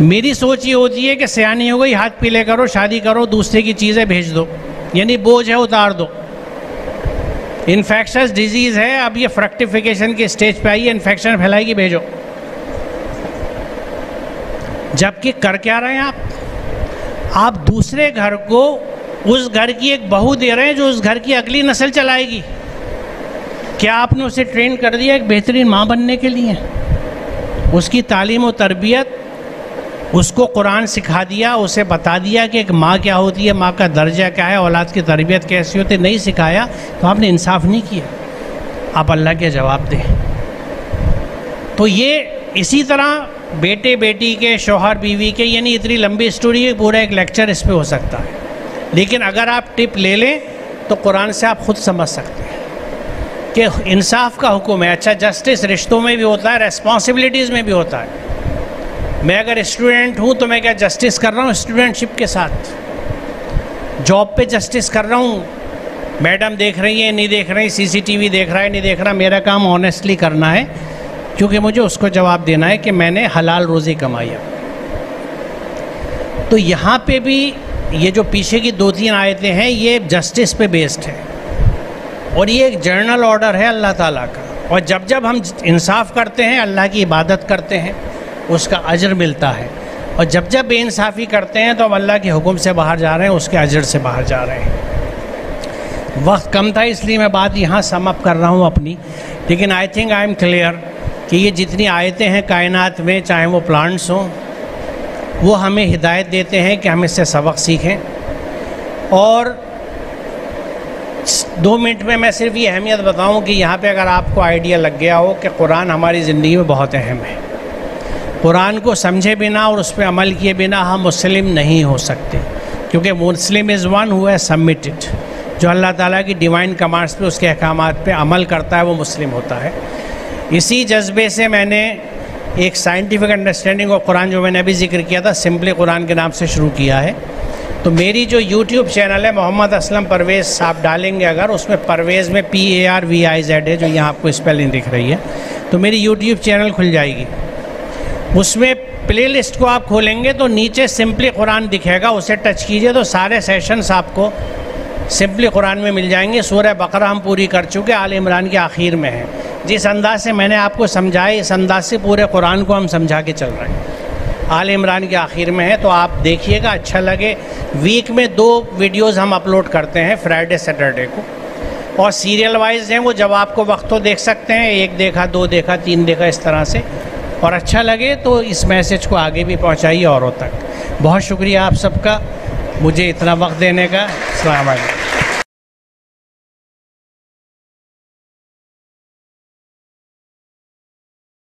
मेरी सोच ये होती है कि सयानी हो गई, हाथ पीले करो, शादी करो, दूसरे की चीज़ें भेज दो, यानी बोझ है उतार दो। इन्फेक्शस डिजीज़ है, अब ये फ्रक्टिफिकेशन के स्टेज पे आई है, इन्फेक्शन फैलाएगी, भेजो। जबकि कर क्या रहे हैं आप दूसरे घर को उस घर की एक बहू दे रहे हैं जो उस घर की अगली नस्ल चलाएगी। क्या आपने उसे ट्रेन कर दिया एक बेहतरीन माँ बनने के लिए? उसकी तालीम और तरबियत, उसको कुरान सिखा दिया, उसे बता दिया कि एक माँ क्या होती है, माँ का दर्जा क्या है, औलाद की तरबियत कैसी होती है, नहीं सिखाया तो आपने इंसाफ नहीं किया। आप अल्लाह के जवाब दें। तो ये इसी तरह बेटे बेटी के, शौहर बीवी के, यानी इतनी लंबी स्टोरी है, पूरा एक लेक्चर इस पर हो सकता है। लेकिन अगर आप टिप ले लें तो कुरान से आप ख़ुद समझ सकते हैं कि इंसाफ का हुक्म है। अच्छा, जस्टिस रिश्तों में भी होता है, रेस्पॉन्सिबिलिटीज़ में भी होता है। मैं अगर स्टूडेंट हूँ तो मैं क्या जस्टिस कर रहा हूँ स्टूडेंटशिप के साथ? जॉब पे जस्टिस कर रहा हूँ, मैडम देख रही है नहीं देख रही, CCTV देख रहा है नहीं देख रहा, मेरा काम ऑनेस्टली करना है, क्योंकि मुझे उसको जवाब देना है कि मैंने हलाल रोज़ी कमाई है। तो यहाँ पे भी ये जो पीछे की 2-3 आयतें हैं, ये जस्टिस पे बेस्ड है, और ये एक जनरल ऑर्डर है अल्लाह ताला का। और जब जब हम इंसाफ करते हैं, अल्लाह की इबादत करते हैं, उसका अजर मिलता है। और जब जब बेइंसाफ़ी करते हैं तो हम अल्लाह के हुक्म से बाहर जा रहे हैं, उसके अजर से बाहर जा रहे हैं। वक्त कम था इसलिए मैं बात यहाँ सम अप कर रहा हूँ अपनी, लेकिन I think I am clear कि ये जितनी आयतें हैं कायनात में, चाहे वो प्लांट्स हों, वो हमें हिदायत देते हैं कि हम इससे सबक सीखें। और 2 मिनट में मैं सिर्फ ये अहमियत बताऊं कि यहाँ पे अगर आपको आइडिया लग गया हो कि कुरान हमारी ज़िंदगी में बहुत अहम है। कुरान को समझे बिना और उस पर अमल किए बिना हम मुस्लिम नहीं हो सकते, क्योंकि Muslim is one who has submitted. जो अल्लाह ताला की डिवाइन कमांड्स पे, उसके अहकामात पे अमल करता है, वो मुस्लिम होता है। इसी जज्बे से मैंने एक साइंटिफिक अंडरस्टैंडिंग ऑफ कुरान जो मैंने अभी जिक्र किया था, सिंपली कुरान के नाम से शुरू किया है। तो मेरी जो यूट्यूब चैनल है मोहम्मद असलम परवेज़, आप डालेंगे अगर, उसमें परवेज़ में PARVIZ है, जो यहाँ आपको स्पेलिंग दिख रही है, तो मेरी यूट्यूब चैनल खुल जाएगी। उसमें प्लेलिस्ट को आप खोलेंगे तो नीचे सिंपली कुरान दिखेगा, उसे टच कीजिए तो सारे सेशंस आपको सिंपली कुरान में मिल जाएंगे। सूरह बकरा हम पूरी कर चुके, आल इमरान के आखिर में है। जिस अंदाज से मैंने आपको समझाया, इस अंदाज से पूरे कुरान को हम समझा के चल रहे हैं। आल इमरान के आखिर में है, तो आप देखिएगा, अच्छा लगे। वीक में 2 वीडियोज़ हम अपलोड करते हैं, फ्राइडे सैटरडे को, और सीरियल वाइज हैं वो, जब आपको वक्त हो देख सकते हैं। 1 देखा, 2 देखा, 3 देखा, इस तरह से। और अच्छा लगे तो इस मैसेज को आगे भी पहुंचाइए औरों तक। बहुत शुक्रिया आप सबका मुझे इतना वक्त देने का। अस्सलाम वालेकुम।